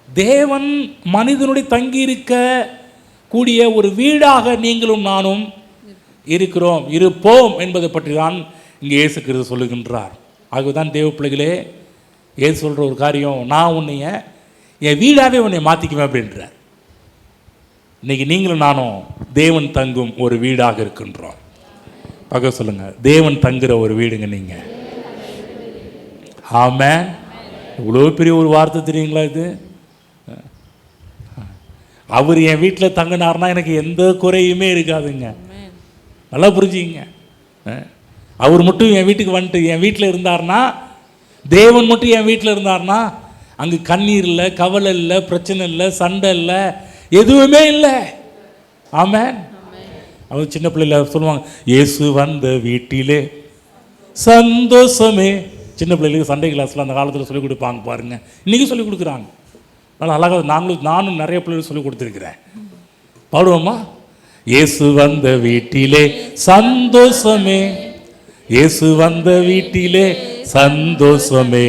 தேவன் மனிதனுடைய தங்கி இருக்க கூடிய ஒரு வீடாக நீங்களும் நானும் இருப்போம் என்பதை பற்றி தான் இங்கே இயேசு கிறிஸ்து சொல்லுகின்றார். ஆகவேதான் தேவ பிள்ளைகளே, இயேசு சொல்கிற ஒரு காரியம், நான் உன்னைய என் வீடாகவே உன்னை மாற்றிக்குவேன் அப்படின்றார். இன்னைக்கு நீங்களும் நானும் தேவன் தங்கும் ஒரு வீடாக இருக்கின்றோம். பார்க்க சொல்லுங்க, தேவன் தங்குற ஒரு வீடுங்க நீங்க. ஆமென். இவ்வளோ பெரிய ஒரு வார்த்தை தெரியுங்களா இது? அவர் என் வீட்டில் தங்கினார்னா எனக்கு எந்த குறையுமே இருக்காதுங்க. நல்லா புரிஞ்சுங்க. அவர் மட்டும் என் வீட்டுக்கு வந்துட்டு என் வீட்டில் இருந்தார்னா, தேவன் மட்டும் என் வீட்டில் இருந்தார்னா, அங்கே கண்ணீர் இல்லை, கவலை இல்லை, பிரச்சனை இல்லை, சண்டை இல்லை, எதுவுமே இல்லை. ஆமென். அவர் சின்ன பிள்ளைல சொல்லுவாங்க, இயேசு வந்த வீட்டிலே சந்தோஷமே. சின்ன பிள்ளைகளுக்கு சண்டே கிளாஸில் அந்த காலத்தில் சொல்லிக் கொடுப்பாங்க பாருங்க, இன்றைக்கி சொல்லிக் கொடுக்குறாங்க. நல்லா அழகாக நானும் நிறைய பிள்ளைகள் சொல்லிக் கொடுத்துருக்கிறேன். பாடுவோமா? இயேசு வந்த வீட்டிலே சந்தோஷமே, இயேசு வந்த வீட்டிலே சந்தோஷமே,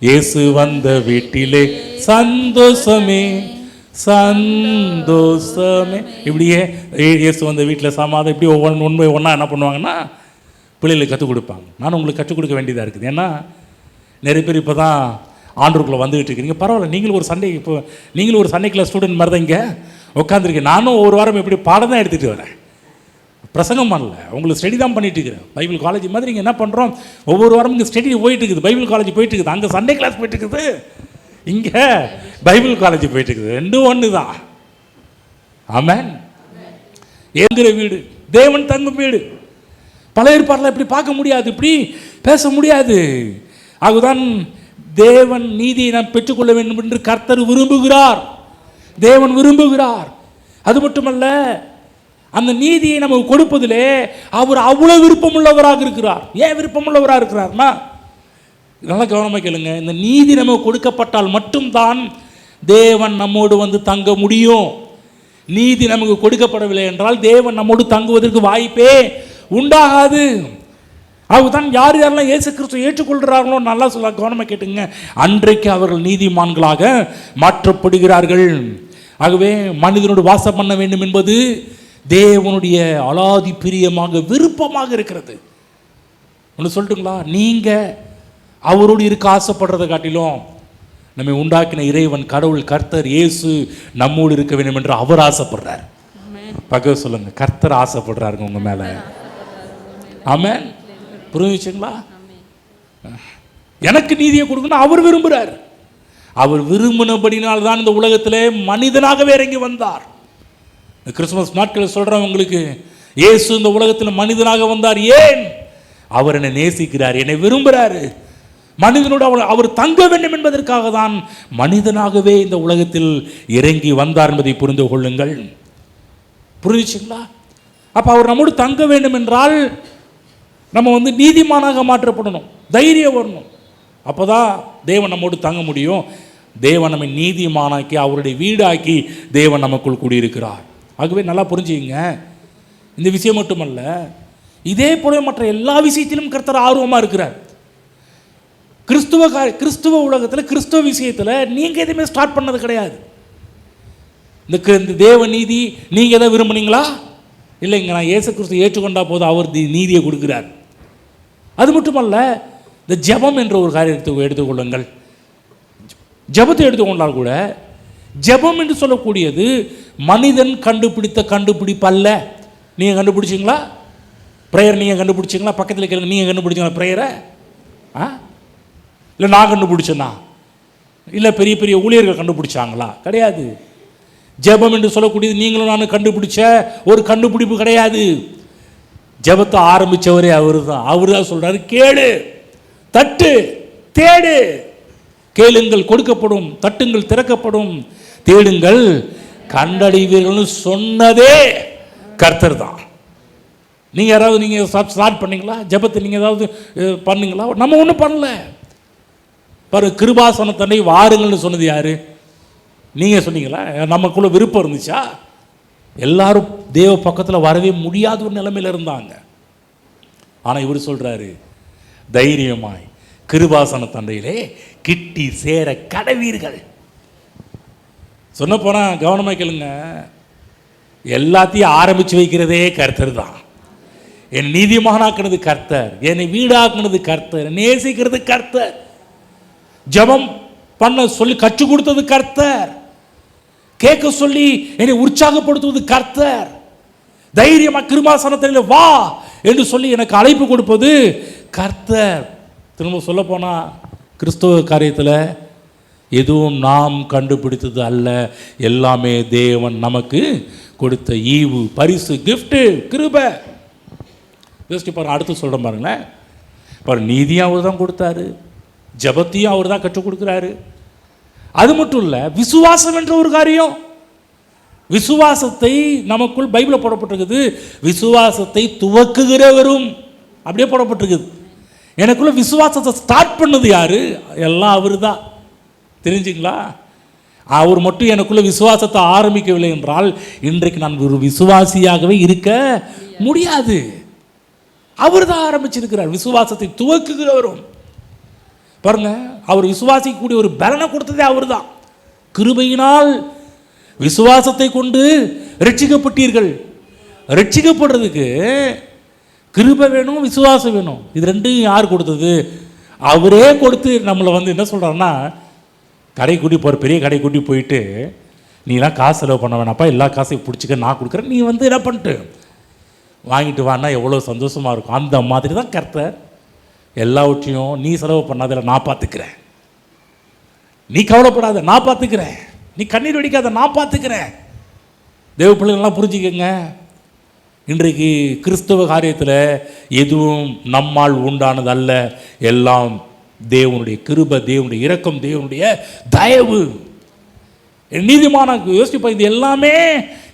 இயேசு வந்த வீட்டிலே சந்தோஷமே சந்தோஷமே. இப்படியே இயேசு வந்த வீட்டில் சமாதம், இப்படி ஒன்றா என்ன பண்ணுவாங்கன்னா பிள்ளைகளுக்கு கற்றுக் கொடுப்பாங்க. நானும் உங்களுக்கு கற்றுக் கொடுக்க வேண்டியதாக இருக்குது. ஏன்னா நிறைய பேர் இப்போ தான் ஆண்டருக்குள்ளே வந்துகிட்டு இருக்கிறீங்க. பரவாயில்ல, நீங்களும் ஒரு சண்டே கிளாஸ் ஸ்டூடெண்ட் மாதிரி தான் இங்கே உட்காந்துருக்கேன். நானும் ஒரு வாரம் எப்படி பாடம் தான் எடுத்துகிட்டு வரேன், பிரசங்கம் பண்ணல, உங்களுக்கு ஸ்டடி தான் பண்ணிட்டு இருக்கிறேன். பைபிள் காலேஜ் மாதிரி இங்கே என்ன பண்ணுறோம், ஒவ்வொரு வாரம் இங்கே ஸ்டடி போயிட்டு இருக்குது. பைபிள் காலேஜ் போயிட்டு இருக்குது, அங்கே சண்டே கிளாஸ் போயிட்டு இருக்குது, இங்கே பைபிள் காலேஜ் போயிட்டு இருக்குது. ரெண்டும் ஒன்று தான். ஆமென். ஏங்குற வீடு, தேவன் தங்கும் வீடு. பழைய ஏற்பாட்டில் இப்படி பார்க்க முடியாது, இப்படி பேச முடியாது. ஆகுதான் தேவன் நீதியை நாம் பெற்றுக்கொள்ள வேண்டும் என்று கர்த்தர் விரும்புகிறார், தேவன் விரும்புகிறார். அது மட்டுமல்ல, அந்த நீதியை நமக்கு கொடுப்பதிலே அவர் அவ்வளவு விருப்பமுள்ளவராக இருக்கிறார். ஏன் விருப்பமுள்ளவராக இருக்கிறார்னா, நல்லா கவனமாக கேளுங்க, இந்த நீதி நமக்கு கொடுக்கப்பட்டால் மட்டும்தான் தேவன் நம்மோடு வந்து தங்க முடியும். நீதி நமக்கு கொடுக்கப்படவில்லை என்றால் தேவன் நம்மோடு தங்குவதற்கு வாய்ப்பே உண்டாகாது. அதுதான் யார் யாரெல்லாம் இயேசு கிறிஸ்துவை ஏற்றுக்கொள்கிறார்களோ, நல்லா சொல்ல கவனமாக கேட்டுங்க, அன்றைக்கு அவர்கள் நீதிமான்களாக மாற்றப்படுகிறார்கள். ஆகவே மனிதனோடு வாசம் பண்ண வேண்டும் என்பது தேவனுடைய அலாதி பிரியமாக விருப்பமாக இருக்கிறது. ஒன்று சொல்லட்டுங்களா, நீங்கள் அவரோடு இருக்க ஆசைப்படுறதை காட்டிலும் நம்மை உண்டாக்கின இறைவன், கடவுள், கர்த்தர் இயேசு நம்மோடு இருக்க வேண்டும் என்று அவர் ஆசைப்படுறார். பக்கத்து சொல்லுங்க, கர்த்தர் ஆசைப்படுறாருங்க உங்க மேல. ஆமென். புரிஞ்சுச்சுங்களா? எனக்கு நீதியை கொடுக்கணும் அவர் விரும்புகிறார். அவர் விரும்பினபடினால்தான் இந்த உலகத்திலே மனிதனாகவே இறங்கி வந்தார். இந்த கிறிஸ்துமஸ் நாட்களை சொல்கிறேன் உங்களுக்கு, இயேசு இந்த உலகத்தில் மனிதனாக வந்தார். ஏன்? அவர் என்னை நேசிக்கிறார், என்னை விரும்புகிறார். மனிதனோடு அவர் தங்க வேண்டும் என்பதற்காக தான் மனிதனாகவே இந்த உலகத்தில் இறங்கி வந்தார் என்பதை புரிந்து கொள்ளுங்கள். புரிஞ்சுச்சுங்களா? அப்போ அவர் நம்மோடு தங்க வேண்டும் என்றால் நம்ம நீதிமானாக மாற்றப்படணும், தைரியம் வரணும். அப்போ தான் தேவன் நம்மோடு தங்க முடியும். தேவன் நம்மை நீதிமானாக்கி அவருடைய வீடாக்கி தேவன் நமக்குள் கூடியிருக்கிறார். ஆகவே நல்லா புரிஞ்சுங்க, இந்த விஷயம் மட்டுமல்ல, இதே போல மற்ற எல்லா விஷயத்திலும் கர்த்தர் ஆர்வமாக இருக்கிறார். கிறிஸ்துவ உலகத்தில், கிறிஸ்துவ விஷயத்தில் நீங்கள் எதுவுமே ஸ்டார்ட் பண்ணது கிடையாது. இந்த தேவ நீதி நீங்கள் எதை விரும்புனீங்களா? இல்லைங்க, நான் இயேசு கிறிஸ்து ஏற்றுக்கொண்டா போது அவர் நீதியை கொடுக்கிறார். அது மட்டுமல்ல, இந்த ஜெபம் என்ற ஒரு காரியத்தை எடுத்துக்கொள்ளுங்கள். ஜெபத்தை எடுத்துக்கொண்டால் கூட ஜெபம் என்று சொல்லக்கூடியது மனிதன் கண்டுபிடித்த கண்டுபிடிப்பு அல்ல. நீங்கள் கண்டுபிடிச்சிங்களா ப்ரேயர்? நீங்கள் கண்டுபிடிச்சிங்களா? பக்கத்தில் கேளுங்க, நீங்கள் கண்டுபிடிச்சிங்களா ப்ரேயரை? இல்லை நான் கண்டுபிடிச்சேன்னா? இல்லை பெரிய பெரிய ஊழியர்கள் கண்டுபிடிச்சாங்களா? கிடையாது. ஜெபம் என்று சொல்லக்கூடியது நீங்களும் நானும் கண்டுபிடிச்ச ஒரு கண்டுபிடிப்பு கிடையாது. ஜெபத்தை ஆரம்பித்தவரே அவர் தான். அவர் தான் சொல்கிறாரு, கேளு, தட்டு, தேடு, கேளுங்கள் கொடுக்கப்படும், தட்டுங்கள் திறக்கப்படும், தேடுங்கள் கண்டடைவீர்கள் சொன்னதே கர்த்தர் தான். நீங்கள் யாராவது நீங்கள் ஸ்டார்ட் பண்ணீங்களா? ஜெபத்தை நீங்கள் ஏதாவது பண்ணீங்களா? நம்ம ஒன்றும் பண்ணல. பாரு, கிருபாசன தண்டை வாருங்கள்னு சொன்னது யாரு? நீங்கள் சொன்னீங்களா? நமக்குள்ள விருப்பம் இருந்துச்சா? எல்லாரும் தேவ பக்கத்தில் வரவே முடியாத ஒரு நிலைமையில் இருந்தாங்க. ஆனால் இவர் சொல்கிறாரு, தைரியமாய் கிருபாசன தண்டையிலே கிட்டி சேர கடவீர்கள். சொன்ன போனால் கவனமாக கேளுங்க, எல்லாத்தையும் ஆரம்பித்து வைக்கிறதே கர்த்தர் தான். என் நீதிமானாக்குனது கர்த்தர், என்னை வீடாக்குனது கர்த்தர், நேசிக்கிறது கர்த்தர், ஜெபம் பண்ண சொல்லி கற்றுக் கொடுத்தது கர்த்தர், கேட்க சொல்லி என்னை உற்சாகப்படுத்துவது கர்த்தர், தைரியமாக கிருபாசனத்தில் வா என்று சொல்லி எனக்கு அழைப்பு கொடுப்பது கர்த்தர். திரும்ப சொல்ல போனால் கிறிஸ்தவ காரியத்தில் எதுவும் நாம் கண்டுபிடித்தது அல்ல, எல்லாமே தேவன் நமக்கு கொடுத்த ஈவு, பரிசு, கிஃப்ட்டு, கிருபை. யோசிச்சு பாருங்க. அடுத்து சொல்கிற பாருங்களேன், பாரு, நீதியும் அவர் தான் கொடுத்தாரு, ஜபத்தையும் அவர் தான் கற்றுக் கொடுக்குறாரு. அது மட்டும் இல்லை, விசுவாசம் என்ற ஒரு காரியம், விசுவாசத்தை நமக்குள் பைபிளில் போடப்பட்டிருக்குது, விசுவாசத்தை துவக்குகிறவரும் அப்படியே போடப்பட்டிருக்குது. எனக்குள்ள விசுவாசத்தை ஸ்டார்ட் பண்ணது யாரு? எல்லாம் அவர் தான். தெரிஞ்சுங்களா? அவர் மட்டும் எனக்குள்ள விசுவாசத்தை ஆரம்பிக்கவில்லை என்றால் இன்றைக்கு நான் ஒரு விசுவாசியாகவே இருக்க முடியாது. அவர் தான் ஆரம்பிச்சிருக்கிறார், விசுவாசத்தை துவக்குகிறவரும். பாருங்க, அவர் விசுவாசிக்கக்கூடிய ஒரு பலனை கொடுத்ததே அவர் தான். கிருபையினால் விசுவாசத்தை கொண்டு ரட்சிக்கப்பட்டீர்கள். ரட்சிக்கப்படுறதுக்கு கிருபை வேணும், விசுவாசம் வேணும். இது ரெண்டையும் யார் கொடுத்தது? அவரே கொடுத்து நம்மளை என்ன சொல்கிறாருன்னா, கடை கூட்டி போகிற, பெரிய கடை கூட்டி போயிட்டு நீலாம் காசு செலவு பண்ண வேணாப்பா, எல்லா காசையும் பிடிச்சிக்க நான் கொடுக்குறேன், நீ என்ன பண்ணிட்டு வாங்கிட்டு வான்னா எவ்வளோ சந்தோஷமாக இருக்கும். அந்த மாதிரி தான் கர்த்தர் எல்லாவற்றையும் நீ செலவு பண்ணாதில்ல, நான் பார்த்துக்கிறேன், நீ கவலைப்படாத, நான் பார்த்துக்கிறேன், நீ கண்ணீர் வடிக்காத, நான் பார்த்துக்கிறேன். தேவ பிள்ளைங்கள்லாம் புரிஞ்சுக்கங்க, இன்றைக்கு கிறிஸ்தவ காரியத்தில் எதுவும் நம்மால் உண்டானது அல்ல, எல்லாம் தேவனுடைய கிருபை, தேவனுடைய இரக்கம், தேவனுடைய தயவு. நீதிமான யோசிப்பா, இது எல்லாமே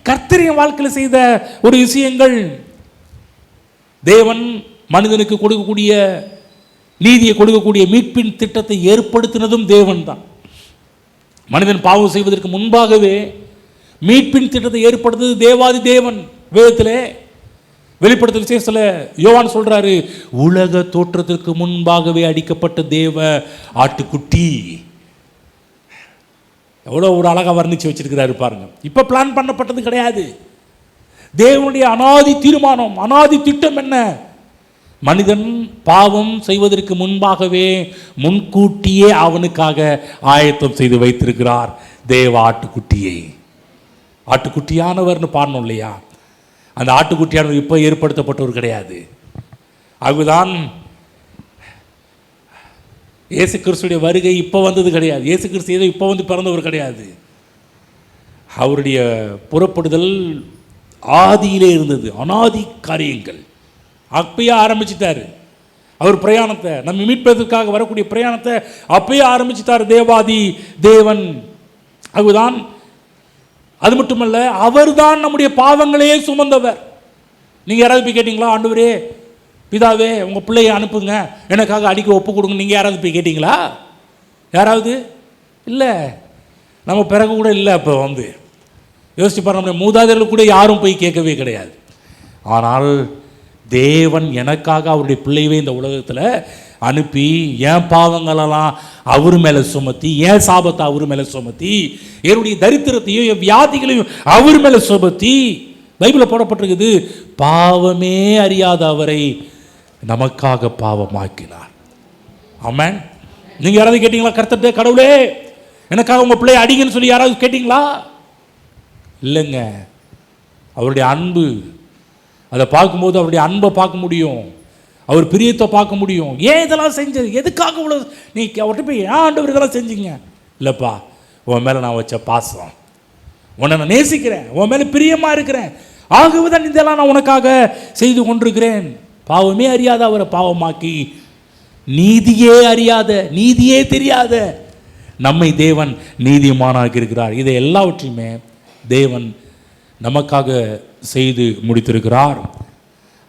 கர்த்தரின் வாழ்க்கையில் செய்த ஒரு விஷயங்கள். தேவன் மனிதனுக்கு கொடுக்கக்கூடிய நீதியை கொடுக்கக்கூடிய மீட்பின் திட்டத்தை ஏற்படுத்தினதும் தேவன் தான். மனிதன் பாவம் செய்வதற்கு முன்பாகவே மீட்பின் திட்டத்தை ஏற்படுத்தது தேவாதி தேவன். வேதத்திலே வெளிப்படுத்தல் விசேஷத்தில் யோவான் சொல்றாரு, உலக தோற்றத்திற்கு முன்பாகவே அடிக்கப்பட்ட தேவ ஆட்டுக்குட்டி. எவ்வளோ ஒரு அழகாக வர்ணிச்சு வச்சிருக்கிறாரு பாருங்க. இப்போ பிளான் பண்ணப்பட்டது கிடையாது. தேவனுடைய அனாதி தீர்மானம், அனாதி திட்டம் என்ன? மனிதன் பாவம் செய்வதற்கு முன்பாகவே முன்கூட்டியே அவனுக்காக ஆயத்தம் செய்து வைத்திருக்கிறார் தேவ ஆட்டுக்குட்டியை. ஆட்டுக்குட்டியானவர்னு பாடணும் இல்லையா? அந்த ஆட்டுக்குட்டியானவர் இப்போ ஏற்படுத்தப்பட்டவர் கிடையாது. அதுதான் இயேசு கிறிஸ்துடைய வருகை இப்போ வந்தது கிடையாது. இயேசு கிறிஸ்து ஏதோ இப்போ வந்து பிறந்தவர் கிடையாது. அவருடைய புறப்படுதல் ஆதியிலே இருந்தது. அனாதி காரியங்கள் அப்பயே ஆரம்பிச்சிட்டாரு. அவர் பிரயாணத்தை, நம்ம மீட்பதற்காக வரக்கூடிய பிரயாணத்தை அப்பயே ஆரம்பிச்சிட்டார் தேவாதி தேவன். அதுதான், அது மட்டுமல்ல, அவர் தான் நம்முடைய பாவங்களையே சுமந்தவர். நீங்கள் யாராவது போய் கேட்டிங்களா, ஆண்டவரே பிதாவே உங்கள் பிள்ளையை அனுப்புங்க, எனக்காக அடிக்க ஒப்பு கொடுங்க, நீங்கள் யாராவது போய் கேட்டிங்களா? யாராவது இல்லை. நம்ம பிறகு கூட இல்லை. அப்போ வந்து யோசிச்சு பாருங்க, நம்முடைய மூதாதையர்கள் கூட யாரும் போய் கேட்கவே கிடையாது. ஆனால் தேவன் எனக்காக அவருடைய பிள்ளையவே இந்த உலகத்தில் அனுப்பி என் பாவங்களெல்லாம் அவர் மேலே சுமத்தி, என் சாபத்தை அவர் மேலே சுமத்தி, என்னுடைய தரித்திரத்தையும் என் வியாதிகளையும் அவர் மேலே சுமத்தி, பைபிளில் போடப்பட்டிருக்குது, பாவமே அறியாத அவரை நமக்காக பாவமாக்கினார். ஆமென். நீங்கள் யாராவது கேட்டீங்களா, கர்த்தரே கடவுளே எனக்காக உங்கள் பிள்ளையை அடிங்கன்னு சொல்லி யாராவது கேட்டிங்களா? இல்லைங்க. அவருடைய அன்பு, அதை பார்க்கும்போது அவருடைய அன்பை பார்க்க முடியும், அவர் பிரியத்தை பார்க்க முடியும். ஏன் இதெல்லாம் செஞ்சது, எதுக்காக இவ்வளோ நீ அவர்கிட்ட போய் ஏன் ஆண்டவர் இதெல்லாம் செஞ்சீங்க? இல்லைப்பா, உன் மேலே நான் வச்ச பாசம், உன்னை நான் நேசிக்கிறேன், உன் மேலே பிரியமாக இருக்கிறேன், ஆகவே தான் இதெல்லாம் நான் உனக்காக செய்து கொண்டிருக்கிறேன். பாவமே அறியாத அவரை பாவமாக்கி, நீதியே அறியாத, நீதியே தெரியாத நம்மை தேவன் நீதிமானாக்கி இருக்கிறார். இதை எல்லாவற்றையுமே தேவன் நமக்காக செய்து முடித்திருக்கிறார்.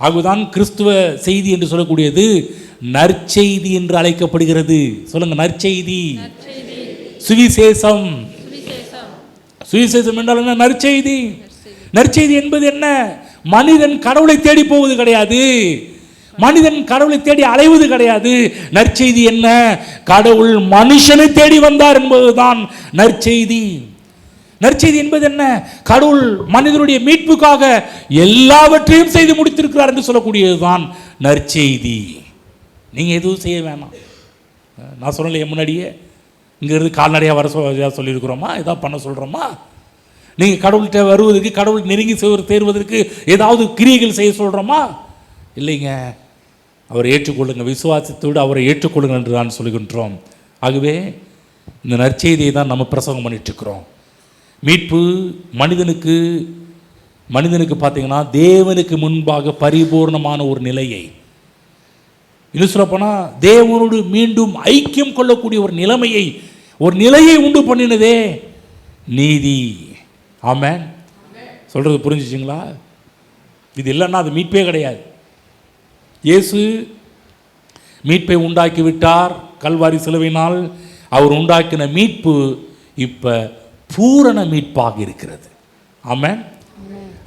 ஆகவேதான் கிறிஸ்துவ செய்தி என்று சொல்லக்கூடியது நற்செய்தி என்று அழைக்கப்படுகிறது. சொல்லுங்க, நற்செய்தி, சுவிசேஷம். சுவிசேஷம் என்றால் என்ன? நற்செய்தி. நற்செய்தி என்பது என்ன? மனிதன் கடவுளை தேடி போவது கிடையாது, மனிதன் கடவுளை தேடி அலைவது கிடையாது. நற்செய்தி என்ன? கடவுள் மனுஷனை தேடி வந்தார் என்பதுதான் நற்செய்தி. நற்செய்தி என்பது என்ன? கடவுள் மனிதனுடைய மீட்புக்காக எல்லாவற்றையும் செய்து முடித்திருக்கிறார் என்று சொல்லக்கூடியதுதான் நற்செய்தி. நீங்கள் எதுவும் செய்ய வேணாம். நான் சொல்லலையே முன்னாடியே, இங்கேருந்து கால்நடையாக வர சொல்லியிருக்கிறோமா, ஏதாவது பண்ண சொல்கிறோமா? நீங்கள் கடவுள்கிட்ட வருவதற்கு, கடவுள் நெருங்கி தேர்வதற்கு ஏதாவது கிரியைகள் செய்ய சொல்கிறோமா? இல்லைங்க. அவரை ஏற்றுக்கொள்ளுங்க, விசுவாசத்தோடு அவரை ஏற்றுக்கொள்ளுங்க என்று தான் சொல்லுகின்றோம். ஆகவே இந்த நற்செய்தியை தான் நம்ம பிரசங்கம் பண்ணிட்டுருக்கிறோம். மீட்பு மனிதனுக்கு பார்த்தீங்கன்னா தேவனுக்கு முன்பாக பரிபூர்ணமான ஒரு நிலையை, இன்னும் சொல்லப்போனால் தேவனோடு மீண்டும் ஐக்கியம் கொள்ளக்கூடிய ஒரு நிலையை உண்டு பண்ணினதே நீதி. ஆமென். சொல்கிறது புரிஞ்சிச்சிங்களா? இது இல்லைன்னா அது மீட்பே கிடையாது. இயேசு மீட்பை உண்டாக்கி விட்டார். கல்வாரி சிலுவையினால் அவர் உண்டாக்கின மீட்பு இப்போ பூரண மீட்பாக இருக்கிறது. ஆமென்.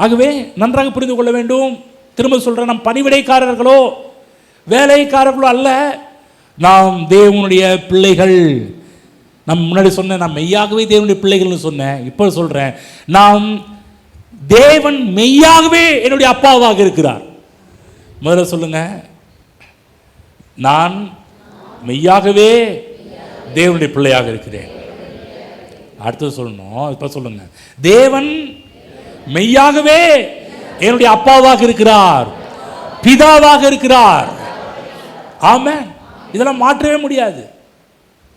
ஆகவே நன்றாக புரிந்து கொள்ள வேண்டும். திரும்ப சொல்கிறேன், நம் பணிவிடைக்காரர்களோ வேலைக்காரர்களோ அல்ல, நாம் தேவனுடைய பிள்ளைகள். நான் முன்னாடி சொன்னேன், நான் மெய்யாகவே தேவனுடைய பிள்ளைகள்னு சொன்னேன். இப்போ சொல்கிறேன், நாம் தேவன் மெய்யாகவே என்னுடைய அப்பாவாக இருக்கிறார். முதல்ல சொல்லுங்க, நான் மெய்யாகவே தேவனுடைய பிள்ளையாக இருக்கிறேன். அடுத்தது சொல்லணும், இப்போ சொல்லுங்க, தேவன் மெய்யாகவே என்னுடைய அப்பாவாக இருக்கிறார், பிதாவாக இருக்கிறார். ஆமென். இதெல்லாம் மாற்றவே முடியாது.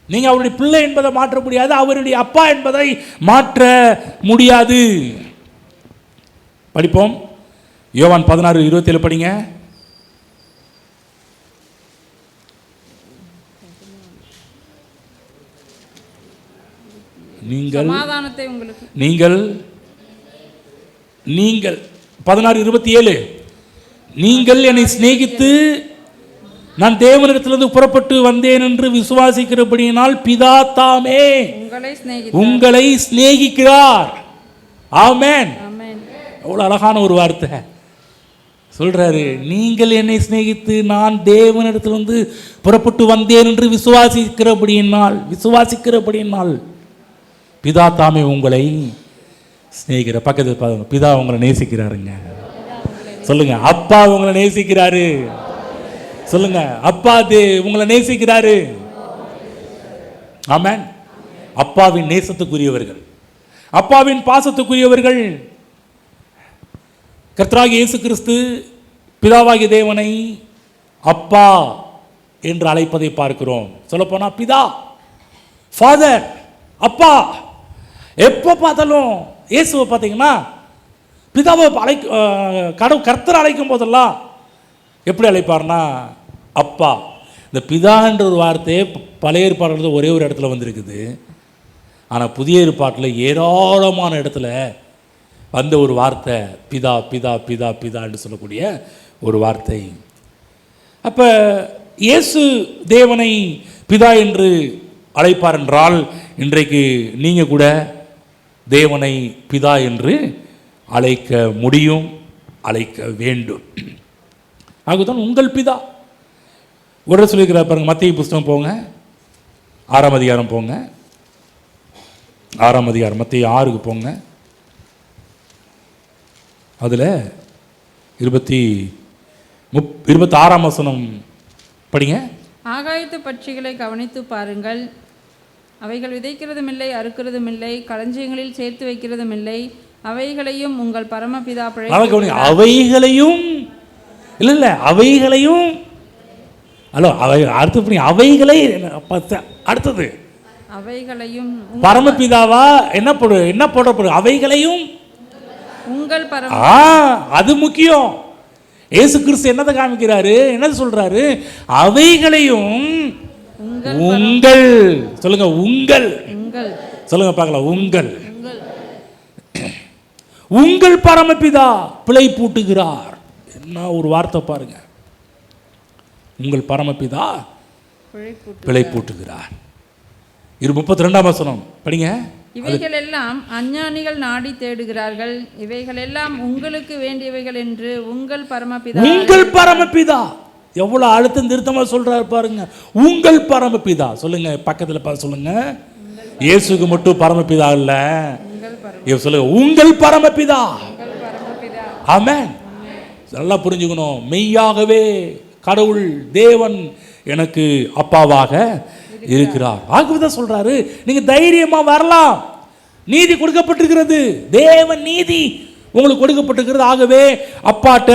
நீங்கள் அவருடைய பிள்ளை என்பதை மாற்ற முடியாது, அவருடைய அப்பா என்பதை மாற்ற முடியாது. படிப்போம். யோவான் 16:27 படிங்க. நீங்கள் 16:27 நீங்கள் என்னை சிநேகித்து நான் தேவனிடத்திலிருந்து புறப்பட்டு வந்தேன் என்று விசுவாசிக்கிறபடியினால் பிதா தாமே உங்களை சிநேகிக்கிறார். ஆமென். எவ்வளவு அழகான ஒரு வார்த்தை சொல்றாரு. நீங்கள் என்னை சிநேகித்து நான் தேவனிடத்திலிருந்து புறப்பட்டு வந்தேன் என்று விசுவாசிக்கிறபடியினால் பிதா தாமே உங்களை சிநேகிக்கிற. பக்கத்தில் பிதா உங்களை நேசிக்கிறாருங்க. சொல்லுங்க, அப்பா உங்களை நேசிக்கிறாரு. சொல்லுங்க, அப்பா உங்களை நேசிக்கிறாரு. ஆமென். அப்பாவின் நேசத்துக்குரியவர்கள், அப்பாவின் பாசத்துக்குரியவர்கள். கர்த்தராகிய இயேசு கிறிஸ்து பிதாவாகிய தேவனை அப்பா என்று அழைப்பதை பார்க்கிறோம். சொல்லப்போனா பிதா, ஃபாதர், அப்பா. எப்போ பார்த்தாலும் இயேசுவை பார்த்தீங்கன்னா பிதாவை கர்த்தர் அழைக்கும் போதெல்லாம் எப்படி அழைப்பார்னா அப்பா. இந்த பிதான்ற ஒரு வார்த்தையே பழைய ஏற்பாட்டில் ஒரே ஒரு இடத்துல வந்திருக்குது. ஆனால் புதிய ஏற்பாட்டில் ஏராளமான இடத்துல வந்த ஒரு வார்த்தை பிதா பிதா பிதா பிதா என்று சொல்லக்கூடிய ஒரு வார்த்தை. அப்போ இயேசு தேவனை பிதா என்று அழைப்பார் என்றால் இன்றைக்கு நீங்கள் கூட தேவனை பிதா என்று அழைக்க முடியும், அழைக்க வேண்டும். ஆகதான் உங்கள் பிதா ஒரு சொல்லியிருக்கிறார் பாருங்க. மத்தேயு புஸ்தகம் போங்க, 6ஆம் அதிகாரம் போங்க, 6ஆம் அதிகாரம் மத்தேயு 6க்கு போங்க. அதில் 26ஆம் வசனம் படிங்க. ஆகாயத்து பட்சிகளை கவனித்து பாருங்கள், அவைகள் விதைக்கிறதும் இல்லை, அறுக்கிறதும் இல்லை, களஞ்சியங்களில் சேர்த்து வைக்கிறதும் இல்லை, அவைகளையும் உங்கள் பரமபிதா அவைகளையும் இல்லை அவைகளையும் அடுத்து அவைகளை அடுத்தது அவைகளையும் பரமபிதாவா என்ன போடப்படும்? அவைகளையும் உங்கள் அது முக்கியம். இயேசு கிறிஸ்து என்னதை காமிக்கிறாரு, என்னது சொல்றாரு? அவைகளையும் உங்கள். சொல்லுங்க, உங்கள். சொல்லுங்க பார்க்கலாம், உங்கள். உங்கள் பரமபிதா பிழை பூட்டுகிறார். என்ன ஒரு வார்த்தை பாருங்க. உங்கள் பரமபிதா பிழை பூட்டுகிறார். 32ஆம் வசனம் படிங்க. இவைகள் எல்லாம் அஞ்ஞானிகள் நாடி தேடுகிறார்கள், இவைகள் எல்லாம் உங்களுக்கு வேண்டியவைகள் என்று உங்கள் பரமபிதா. உங்கள் பரமபிதா எவ்வளவு அழுத்தம் திருத்தமா சொல்றாரு பாருங்க. உங்கள் பரமபிதா. சொல்லுங்க பக்கத்துல சொல்லுங்க, இயேசுக்கு மட்டும் பரமபிதா இல்ல, சொல்லுங்க உங்கள் பரமபிதா. ஆமென். நல்லா புரிஞ்சுக்கணும். மெய்யாகவே கடவுள் தேவன் எனக்கு அப்பாவாக இருக்கிறார். ஆகவே சொல்றாரு, நீங்க தைரியமா வரலாம், நீதி கொடுக்கப்பட்டிருக்கிறது, தேவன் நீதி உங்களுக்கு கொடுக்கப்பட்டிருக்கிறது. ஆகவே அப்பாட்ட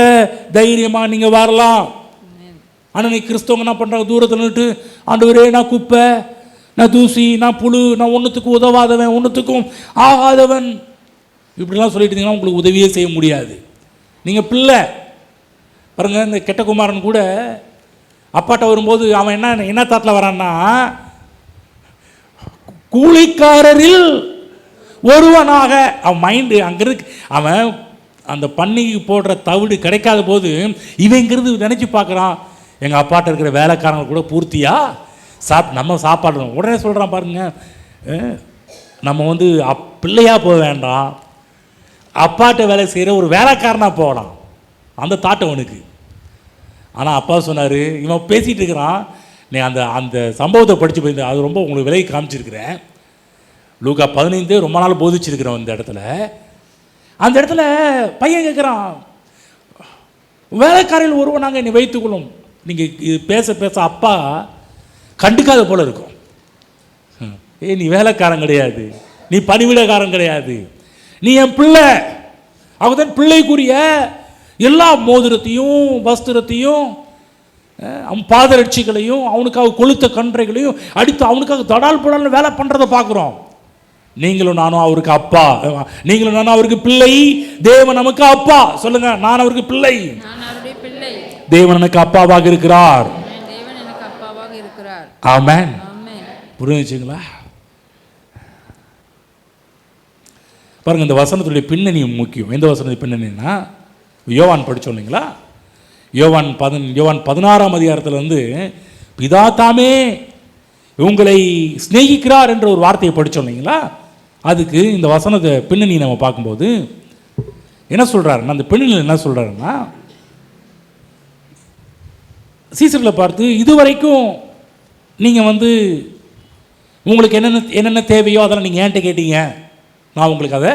தைரியமா நீங்க வரலாம். ஆனா நீ கிறிஸ்தவங்க என்ன பண்றாங்க? தூரத்தில் நின்றுட்டு, ஆண்டவரே நான் குப்பை, நான் தூசி, நான் புழு, நான் ஒன்றுத்துக்கும் உதவாதவன், ஒன்றுத்துக்கும் ஆகாதவன், இப்படிலாம் சொல்லிட்டு இருந்தீங்கன்னா உங்களுக்கு உதவியே செய்ய முடியாது. நீங்கள் பிள்ளை பாருங்க. இந்த கெட்ட குமாரன் கூட அப்பாட்ட வரும்போது அவன் என்ன தாட்டில் வரான்னா, கூலிக்காரரில் ஒருவனாக அவன் மைண்டு அங்கே இருக்கு. அவன் அந்த பன்னிக்கு போடுற தவிடு கிடைக்காத போது இவங்கிறது நினச்சி பார்க்குறான், எங்கள் அப்பாட்ட இருக்கிற வேலைக்காரங்க கூட பூர்த்தியாக நம்ம சாப்பாடு. உடனே சொல்கிறான் பாருங்க, நம்ம பிள்ளையாக போக வேண்டாம், அப்பாட்ட வேலை செய்கிற ஒரு வேலைக்காரனாக போகலாம். அந்த தாட்டம் அவனுக்கு. ஆனால் அப்பா சொன்னார், இவன் பேசிகிட்டு இருக்கிறான், நீ அந்த சம்பவத்தை படித்து போயிருந்த, அது ரொம்ப உங்களுக்கு விலைக்கு காமிச்சிருக்கிறேன். லூக்கா 15 ரொம்ப நாள் போதிச்சிருக்கிறோம். அந்த இடத்துல பையன் கேட்குறான், வேலைக்காரையில் ஒருவன் நாங்கள் என்னை வைத்துக்கொள்ளும். நீங்கள் பேச பேச அப்பா கண்டுக்காத போல இருக்கும். நீ வேலைக்காரன் கிடையாது, நீ பணிவிடக்காரன் கிடையாது, நீ என் பிள்ளை. அவன் பிள்ளைக்குரிய எல்லா மோதிரத்தையும் வஸ்திரத்தையும் பாதரட்சிகளையும் அவனுக்காக கொளுத்த கன்றைகளையும் அடித்து அவனுக்காக தடால் புடால் வேலை பண்ணுறதை பார்க்குறோம். நீங்களும் நானும் அவருக்கு அப்பா, நீங்களும் நானும் அவருக்கு பிள்ளை, தேவன் நமக்கு அப்பா. சொல்லுங்க, நான் அவருக்கு பிள்ளை, தேவன் எனக்கு அப்பாவாக இருக்கிறார். ஆமென். புரிஞ்சுங்களா? பாருங்க, இந்த வசனத்துடைய பின்னணி முக்கியம். எந்த வசனத்துடைய பின்னணினா, யோவான் படித்தோம் இல்லைங்களா? யோவான் 16ஆம் அதிகாரத்தில் பிதா தாமே உங்களை சிநேகிக்கிறார் என்ற ஒரு வார்த்தையை படித்தோம் இல்லைங்களா? அதுக்கு இந்த வசனத்தை பின்னணி நம்ம பார்க்கும்போது என்ன சொல்கிறாருன்னா, அந்த பின்னணியில் என்ன சொல்கிறாருன்னா, சீசர்களை பார்த்து, இதுவரைக்கும் நீங்கள் உங்களுக்கு என்னென்ன தேவையோ அதெல்லாம் நீங்கள் ஏன்ட்ட கேட்டீங்க, நான் உங்களுக்கு அதை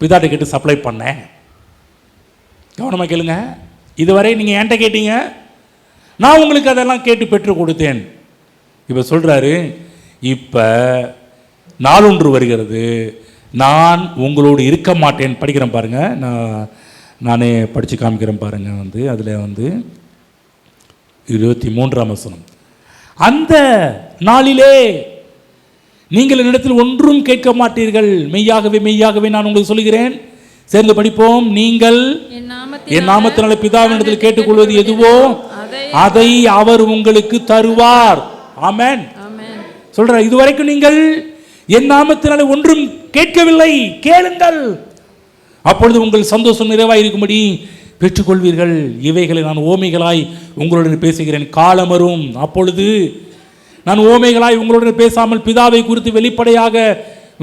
பிதாட்ட கேட்டு சப்ளை பண்ணேன். கவனமாக கேளுங்க. இதுவரை நீங்கள் என்கிட்ட கேட்டீங்க, நான் உங்களுக்கு அதெல்லாம் கேட்டு பெற்று கொடுத்தேன். இப்போ சொல்கிறாரு, இப்போ நாளொன்று வருகிறது, நான் உங்களோடு இருக்க மாட்டேன். படிக்கிறேன் பாருங்கள், நானே படித்து காமிக்கிறேன் பாருங்கள். அதில் 23ஆம் வசனம். அந்த நாளிலே நீங்கள் என்னிடத்தில் ஒன்றும் கேட்க மாட்டீர்கள், மெய்யாகவே மெய்யாகவே நான் உங்களுக்கு சொல்கிறேன். சேர்ந்து படிப்போம். நீங்கள் என் நாமத்தினாலே பிதாவினிடத்தில் கேட்டுக்கொள்வது எதுவோ அதை அவர் உங்களுக்கு தருவார். ஆமென். சொல்ற, இதுவரைக்கும் நீங்கள் என் நாமத்தினாலே ஒன்றும் கேட்கவில்லை, கேளுங்கள், அப்பொழுது உங்கள் சந்தோஷம் நிறைவாய் இருக்கும்படி பெற்றுக்கொள்வீர்கள். இவைகளை நான் ஓமைகளாய் உங்களுடன் பேசுகிறேன். காலம் வரும், அப்பொழுது நான் ஓமைகளாய் உங்களுடன் பேசாமல் பிதாவை குறித்து வெளிப்படையாக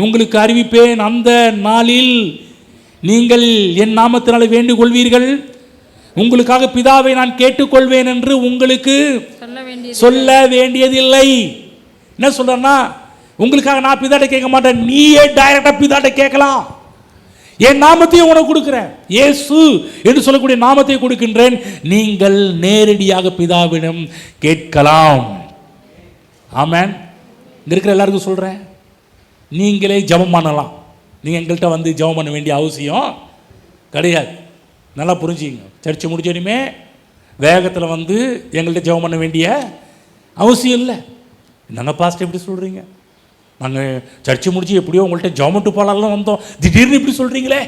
உங்களுக்கு அறிவிப்பேன். அந்த நாளில் நீங்கள் என் நாமத்தினாலே வேண்டிக் கொள்வீர்கள், உங்களுக்காக பிதாவை நான் கேட்டுக்கொள்வேன் என்று உங்களுக்கு சொல்ல வேண்டியதில்லை. என்ன சொல்றேன்னா, உங்களுக்காக நான் பிதாட்ட கேட்க மாட்டேன், நீயே டைரக்டா பிதாட்ட கேட்கலாம். என் நாமத்தையும் உனக்கு கொடுக்கிறேன், இயேசு என்று சொல்லக்கூடிய நாமத்தை கொடுக்கின்றேன், நீங்கள் நேரடியாக பிதாவிடம் கேட்கலாம். ஆமென். இங்க இருக்கிற எல்லாருக்கும் சொல்றேன், நீங்களே ஜெபம் பண்ணலாம். நீங்கள் எங்கள்கிட்ட வந்து ஜெபம் பண்ண வேண்டிய அவசியம் கிடையாது. நல்லா புரிஞ்சுங்க. சர்ச்சை முடிச்சோடுமே வேகத்தில் வந்து எங்கள்கிட்ட ஜெபம் பண்ண வேண்டிய அவசியம் இல்லை. என்னங்க பாஸ்டர் எப்படி சொல்கிறீங்க, நாங்கள் சர்ச்சை முடிச்சு எப்படியோ உங்கள்கிட்ட ஜெபம் போகலாம் வந்தோம், திடீர்னு இப்படி சொல்கிறீங்களே.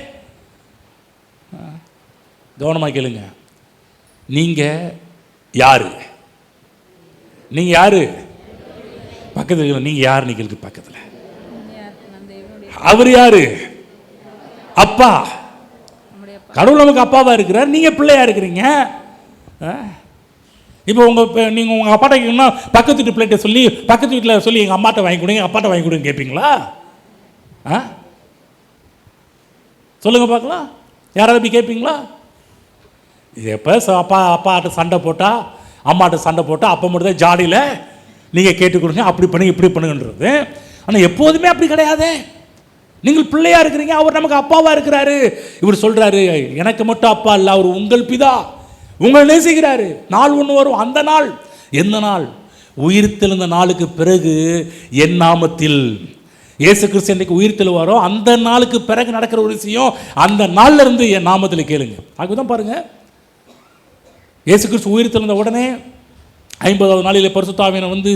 கவனமாக கேளுங்க. நீங்கள் யாரு? நீங்கள் யாரு? பக்கத்தில் நீங்கள் யார்? நீங்கள் பக்கத்தில் அவர் யாரு? அப்பா. கடவுள் நமக்கு அப்பாவா இருக்கிறார், நீங்க பிள்ளையா இருக்கிறீங்க. இப்போ நீங்க உங்க அப்பாட்ட கேட்கணும்னா பக்கத்து வீட்டு பிள்ளைகிட்ட சொல்லி, பக்கத்து வீட்டில் சொல்லி எங்க அம்மாட்ட வாங்கி கொடுங்க, அப்பாட்ட வாங்கி கொடுங்க கேட்பீங்களா? சொல்லுங்க பார்க்கலாம். யாராவது போய் கேட்பீங்களா? எப்போ அப்பாட்ட சண்டை போட்டா, அம்மாட்ட சண்டை போட்டா அப்போ மட்டும் தான் ஜாடியில் நீங்கள் கேட்டு கொடுங்க, அப்படி பண்ணுங்க இப்படி பண்ணுங்கன்றது. ஆனால் எப்போதுமே அப்படி கிடையாது. நீங்கள் பிள்ளையா இருக்கிறீங்க, அவர் நமக்கு அப்பாவா இருக்கிறாரு. இவர் சொல்றாரு, எனக்கு மட்டும் அப்பா இல்லை, அவர் உங்கள் பிதா, உங்களை நேசிக்கிறாரு. நாள் ஒன்று வரும், அந்த நாள் எந்த நாள்? உயிர்த்தெழுந்த நாளுக்கு பிறகு என் நாமத்தில் இயேசு கிறிஸ்து என்றைக்கு உயிர்த்தெழுவாரோ அந்த நாளுக்கு பிறகு நடக்கிற ஒரு விஷயம். அந்த நாள்ல இருந்து என் நாமத்தில் கேளுங்க. அதுதான் பாருங்க, இயேசு கிறிஸ்து உயிர்த்தெழுந்த உடனே 50வது நாளில் பரிசுத்த ஆவியானவர் வந்து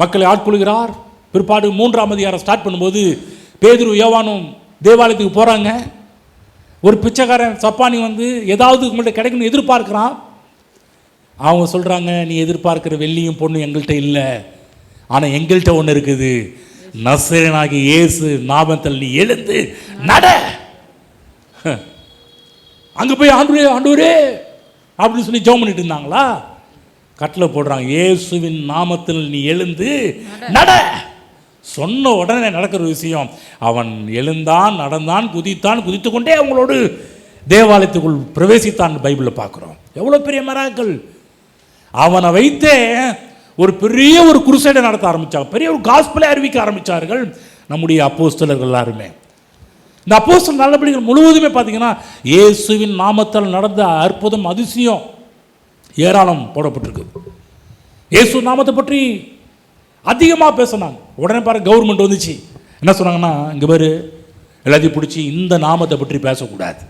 மக்களை ஆட்கொள்கிறார். பிற்பாடு 3ஆம் அதிகாரம் ஸ்டார்ட் பண்ணும்போது பேதுரு யோவானும் தேவாலயத்துக்கு போகிறாங்க. ஒரு பிச்சைக்காரன் சப்பானி வந்து ஏதாவது உங்கள்கிட்ட கிடைக்கணும்னு எதிர்பார்க்குறான். அவங்க சொல்கிறாங்க, நீ எதிர்பார்க்குற வெள்ளியும் பொண்ணும் எங்கள்கிட்ட இல்லை, ஆனால் எங்கள்கிட்ட ஒன்று இருக்குது, நசரேயனாகிய இயேசு நாமத்தில் நீ எழுந்து நட. அங்கே போய் ஆண்டவரே அப்படின்னு சொல்லி ஜெபம் பண்ணிட்டு இருந்தாங்களா? கட்டில் போடுறாங்க, இயேசுவின் நாமத்தில் நீ எழுந்து நட. சொன்ன உடனே நடக்கிற விஷயம். அவன் எழுந்தான், நடந்தான், குதித்தான், குதித்து கொண்டே அவங்களோடு தேவாலயத்துக்குள் பிரவேசித்தான். பைபிளில் பார்க்குறோம். எவ்வளோ பெரிய மிராக்கிள். அவனை வைத்தே ஒரு பெரிய ஒரு குருசைடை நடத்த ஆரம்பித்தாங்க, பெரிய ஒரு காஸ்பலை அறிவிக்க ஆரம்பித்தார்கள் நம்முடைய அப்போஸ்தலர்கள் எல்லாருமே. இந்த அப்போஸ்தலர் நல்லபடிகள் முழுவதுமே பார்த்தீங்கன்னா இயேசுவின் நாமத்தால் நடந்த அற்புதம், அதிசயம் ஏராளம் போடப்பட்டிருக்கு. இயேசு நாமத்தை பற்றி அதிகமாக பேசினாங்க. உடனே பாருங்க கவர்மெண்ட் வந்துச்சு, என்ன சொன்னாங்கன்னா, இங்கே பாரு எல்லாத்தையும் பிடிச்சி இந்த நாமத்தை பற்றி பேசக்கூடாது.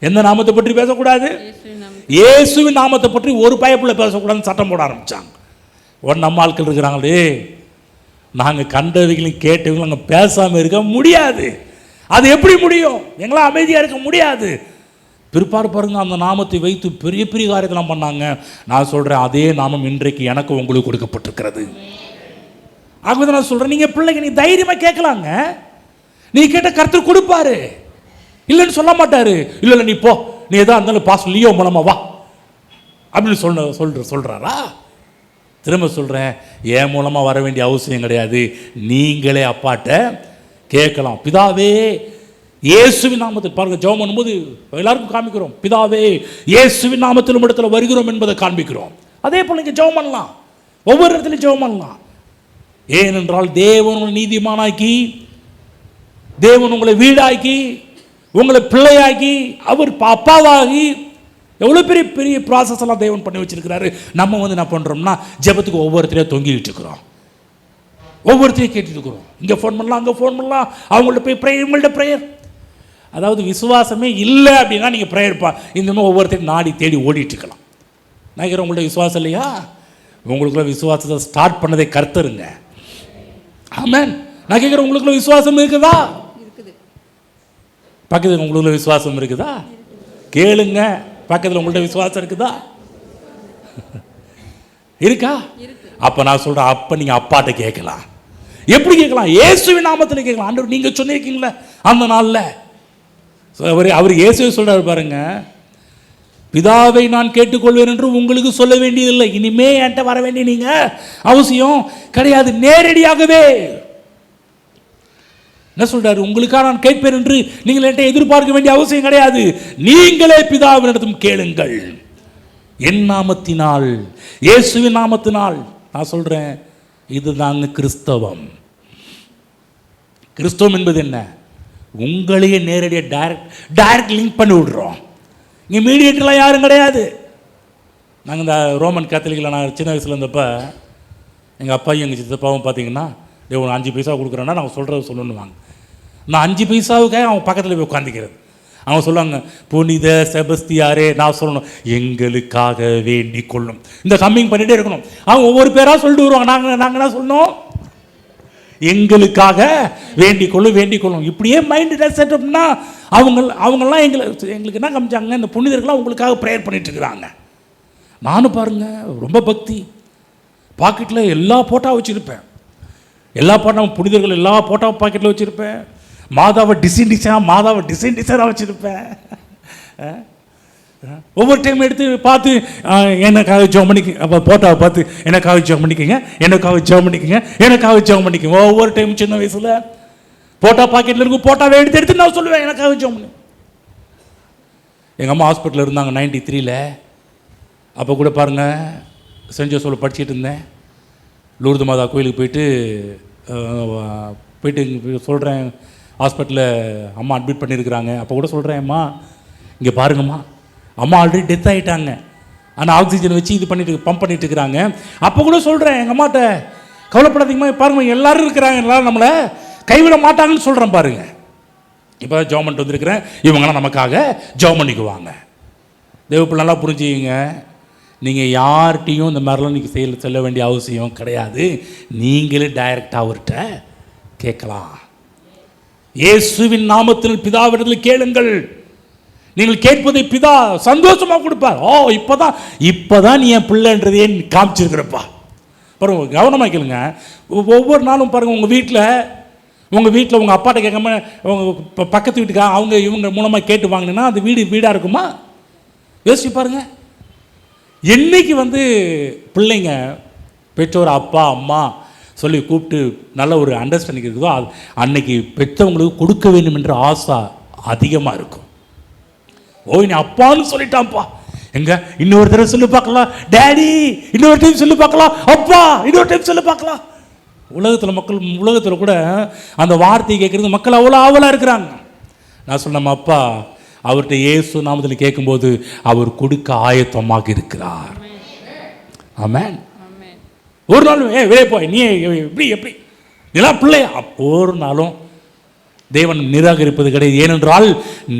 எந்த நாமத்தை பற்றி பேசக்கூடாது? இயேசுவின் நாமத்தை பற்றி ஒரு பயப்பில் பேசக்கூடாதுன்னு சட்டம் போட ஆரம்பித்தாங்க. உடனே நம்ம ஆட்கள் இருக்கிறாங்களே, நாங்கள் கண்டவங்களும் கேட்டவங்களும் அங்கே பேசாமல் இருக்க முடியாது. அது எப்படி முடியும்? எங்களால் அமைதியாக இருக்க முடியாது. பிற்பாடு பாருங்க, அந்த நாமத்தை வைத்து பெரிய பெரிய காரியத்தெல்லாம் பண்ணாங்க. நான் சொல்கிறேன், அதே நாமம் இன்றைக்கு எனக்கு உங்களுக்கு கொடுக்கப்பட்டிருக்கிறது. ஆகவே நான் சொல்கிறேன், நீங்கள் பிள்ளைங்க நீ தைரியமாக கேட்கலாங்க. நீ கேட்ட கர்த்தர் கொடுப்பாரு, இல்லைன்னு சொல்ல மாட்டாரு. இல்லை இல்லை நீ போ, நீ எதா இருந்தாலும் பாஸ் லியோ மூலமா வா அப்படின்னு சொல்கிறாரா? திரும்ப சொல்கிறேன், என் மூலமாக வர வேண்டிய அவசியம் கிடையாது. நீங்களே அப்பாட்ட கேட்கலாம். பிதாவே இயேசுவின் நாமத்தில் பாருங்க, ஜெபம் பண்ணும்போது எல்லாருக்கும் காமிக்கிறோம், பிதாவே இயேசுவின் நாமத்தில் இடத்துல வருகிறோம் என்பதை காண்பிக்கிறோம். அதே போல் நீங்கள் ஜெபம் பண்ணலாம், ஒவ்வொரு இடத்துலையும் ஜெபம் பண்ணலாம். ஏனென்றால் தேவன் உங்களை நீதிமானாக்கி, தேவன் உங்களை வீடாக்கி, உங்களை பிள்ளையாக்கி, அவர் அப்பாவாகி எவ்வளோ பெரிய பெரிய ப்ராசஸ் எல்லாம் தேவன் பண்ணி வச்சிருக்கிறாரு. நம்ம வந்து என்ன பண்ணுறோம்னா ஜெபத்துக்கு ஒவ்வொருத்தரையும் தொங்கிட்டு இருக்கிறோம், ஒவ்வொருத்தரையும் கேட்டுட்டு இருக்கிறோம். இங்கே ஃபோன் பண்ணலாம், அங்கே ஃபோன் பண்ணலாம், அவங்கள்ட்ட போய் ப்ரேயர், இவங்கள்ட்ட ப்ரேயர். அதாவது விசுவாசமே இல்லை அப்படின்னா நீங்கள் ப்ரேயர் இந்த மாதிரி ஒவ்வொருத்தரையும் நாடி தேடி ஓடிட்டுருக்கலாம். நான் கேட்குறேன், உங்கள்ட்ட விசுவாசம் இல்லையா? உங்களுக்குள்ள விசுவாசத்தை ஸ்டார்ட் பண்ணதே கர்த்தருங்க. ஆமென். நான் கேட்குறேன், உங்களுக்குள்ள விசுவாசம் இருக்குதா? இருக்குது. பக்கத்தில் உங்களுக்குள்ள விசுவாசம் இருக்குதா? கேளுங்க, பக்கத்தில் உங்கள்ட்ட விசுவாசம் இருக்குதா? இருக்கா? அப்போ நான் சொல்கிறேன், அப்போ நீங்கள் அப்பாட்ட கேட்கலாம். எப்படி கேட்கலாம்? இயேசுவின் நாமத்தில் கேட்கலாம். ஆண்டவர் நீங்கள் சொன்னிருக்கீங்களே அந்த நாளில். அவர் இயேசுவை சொல்கிறார் பாருங்க, பிதாவை நான் கேட்டுக்கொள்வேன் என்று உங்களுக்கு சொல்ல வேண்டியதில்லை. இனிமே என்கிட்ட வர வேண்டிய நீங்கள் அவசியம் கிடையாது. நேரடியாகவே என்ன சொல்றாரு? உங்களுக்காக நான் கேட்பேன் என்று நீங்கள் என்கிட்ட எதிர்பார்க்க வேண்டிய அவசியம் கிடையாது. நீங்களே பிதாவினிடத்தும் கேளுங்கள் என் நாமத்தினால், இயேசுவின் நாமத்தினால். நான் சொல்றேன், இதுதாங்க கிறிஸ்தவம். கிறிஸ்தவம் என்பது என்ன? உங்களையே நேரடியாக டைரக்ட் லிங்க் பண்ணி விடுறோம். இங்கே மீடியேட்டர்லாம் யாரும் கிடையாது. நாங்கள் இந்த ரோமன் கேத்தலிக்கில் நான் சின்ன வயசில் இருந்தப்போ எங்கள் அப்பாயும் எங்கள் சித்தப்பாவும் பார்த்தீங்கன்னா, ஒரு 5 பைசா கொடுக்குறேன்னா நாங்கள் சொல்கிறத சொல்லணுன்னு வாங்க. நான் 5 பைசாவுக்காக அவங்க பக்கத்தில் போய் உட்காந்துக்கிறது. அவங்க சொல்லுவாங்க, புனித செபஸ்தியாரே, நான் சொல்லணும், எங்களுக்காக வேண்டிக் கொள்ளும். இந்த கம்மிங் பண்ணிகிட்டே இருக்கணும். அவங்க ஒவ்வொரு பேராக சொல்லிட்டு வருவாங்க. நாங்கள் என்ன சொல்லணும்? எங்களுக்காக வேண்டிக் கொள்ளும், வேண்டிக் கொள்ளும். இப்படியே மைண்டு செட்டப்னா அவங்கெல்லாம் எங்களுக்கு என்ன காமிச்சாங்க? இந்த புனிதர்கள்லாம் உங்களுக்காக ப்ரேயர் பண்ணிட்டு இருக்கிறாங்க. நானும் பாருங்க ரொம்ப பக்தி, பாக்கெட்டில் எல்லா போட்டோ வச்சுருப்பேன், எல்லா போட்டோ புனிதர்கள் எல்லா போட்டோ பாக்கெட்டில் வச்சுருப்பேன். மாதாவை டிசைன் டிசைனாக வச்சுருப்பேன். ஒவ்வொரு டைம் எடுத்து பார்த்து எனக்காக ஜெபம் பண்ணிக்க, அப்போ போட்டோவை பார்த்து எனக்காக ஜெபம் பண்ணிக்கங்க, எனக்காக ஜெபம் பண்ணிக்கங்க, எனக்காக ஜெபம் பண்ணிக்கங்க. ஒவ்வொரு டைம் சின்ன வயசில் போட்டோ பாக்கெட்டில் இருக்கும், போட்டோவை எடுத்து நான் சொல்லுவேன், எனக்காக ஜெபம் பண்ணி. எங்கள் அம்மா ஹாஸ்பிட்டலில் இருந்தாங்க 93ல். அப்போ கூட பாருங்கள், சென்ட் ஜோசப்பில் படிச்சுட்டு இருந்தேன். லூர்து மாதா கோயிலுக்கு போயிட்டு சொல்கிறேன், ஹாஸ்பிட்டலில் அம்மா அட்மிட் பண்ணியிருக்கிறாங்க. அப்போ கூட சொல்கிறேன், அம்மா இங்கே பாருங்கம்மா, அம்மா ஆல்ரெடி டெத் ஆகிட்டாங்க, ஆனால் ஆக்சிஜன் வச்சு இது பம்ப் பண்ணிட்டு இருக்கிறாங்க. அப்போ கூட சொல்கிறேன் எங்கள் அம்மாட்ட, கவலைப்படாதீங்கம்மா, பாருங்கள் எல்லோரும் இருக்கிறாங்க, எல்லோரும் நம்மளை கைவிட மாட்டாங்கன்னு சொல்கிறேன் பாருங்க. இப்போ தான் ஜெபம் பண்ணிட்டு வந்திருக்கிறேன், இவங்களாம் நமக்காக ஜெபம் பண்ணிக்குவாங்க. தேவப்பிள்ளை நல்லா புரிஞ்சுக்கிங்க, நீங்கள் யார்கிட்டையும் இந்த மாதிரிலாம் நீங்கள் செல்ல வேண்டிய அவசியம் கிடையாது. நீங்களே டைரெக்டாக அவர்கிட்ட கேட்கலாம். இயேசுவின் நாமத்தில் பிதாவிடத்தில் கேளுங்கள், நீங்கள் கேட்பதை பிதா சந்தோஷமாக கொடுப்பார். இப்போதான் நீ என் பிள்ளைன்றதே காமிச்சிருக்கிறப்பா. பாருங்க, கவனமாக கேளுங்க. ஒவ்வொரு நாளும் பாருங்கள், உங்கள் வீட்டில் உங்கள் அப்பாட்ட கேட்காம உங்கள் பக்கத்து வீட்டுக்காக அவங்க இவங்க மூலமாக கேட்டு வாங்கினா அது வீடாக இருக்குமா? யோசிச்சு பாருங்க. என்னைக்கு பிள்ளைங்க பெற்றோர் அப்பா அம்மா சொல்லி கூப்பிட்டு நல்ல ஒரு அண்டர்ஸ்டாண்டிங் இருக்குதோ, அன்னைக்கு பெற்றவங்களுக்கு கொடுக்க வேண்டும் என்ற ஆசை அதிகமாக இருக்கும். நீ அப்பான்னு சொல்லிட்டான்ப்பா, எங்க இன்னொரு தடவை சொல்லி பார்க்கலாம், டேடி இன்னொரு டைம் சொல்லி பார்க்கலாம், அப்பா இன்னொரு டைம் சொல்லி பார்க்கலாம். உலகத்தில் கூட அந்த வார்த்தையை கேட்குறது மக்கள் அவ்வளோ ஆவலாக இருக்கிறாங்க. நான் சொன்ன நம்ம அப்பா அவர்கிட்ட இயேசு நாமத்தில் கேட்கும்போது அவர் கொடுக்க ஆயத்தமாக இருக்கிறார். ஆமென். ஒரு நாள் வெளியே போய் நீ எப்படி இதெல்லாம் பிள்ளையா, ஒரு நாளும் தேவன் நிராகரிப்பது கிடையாது. ஏனென்றால்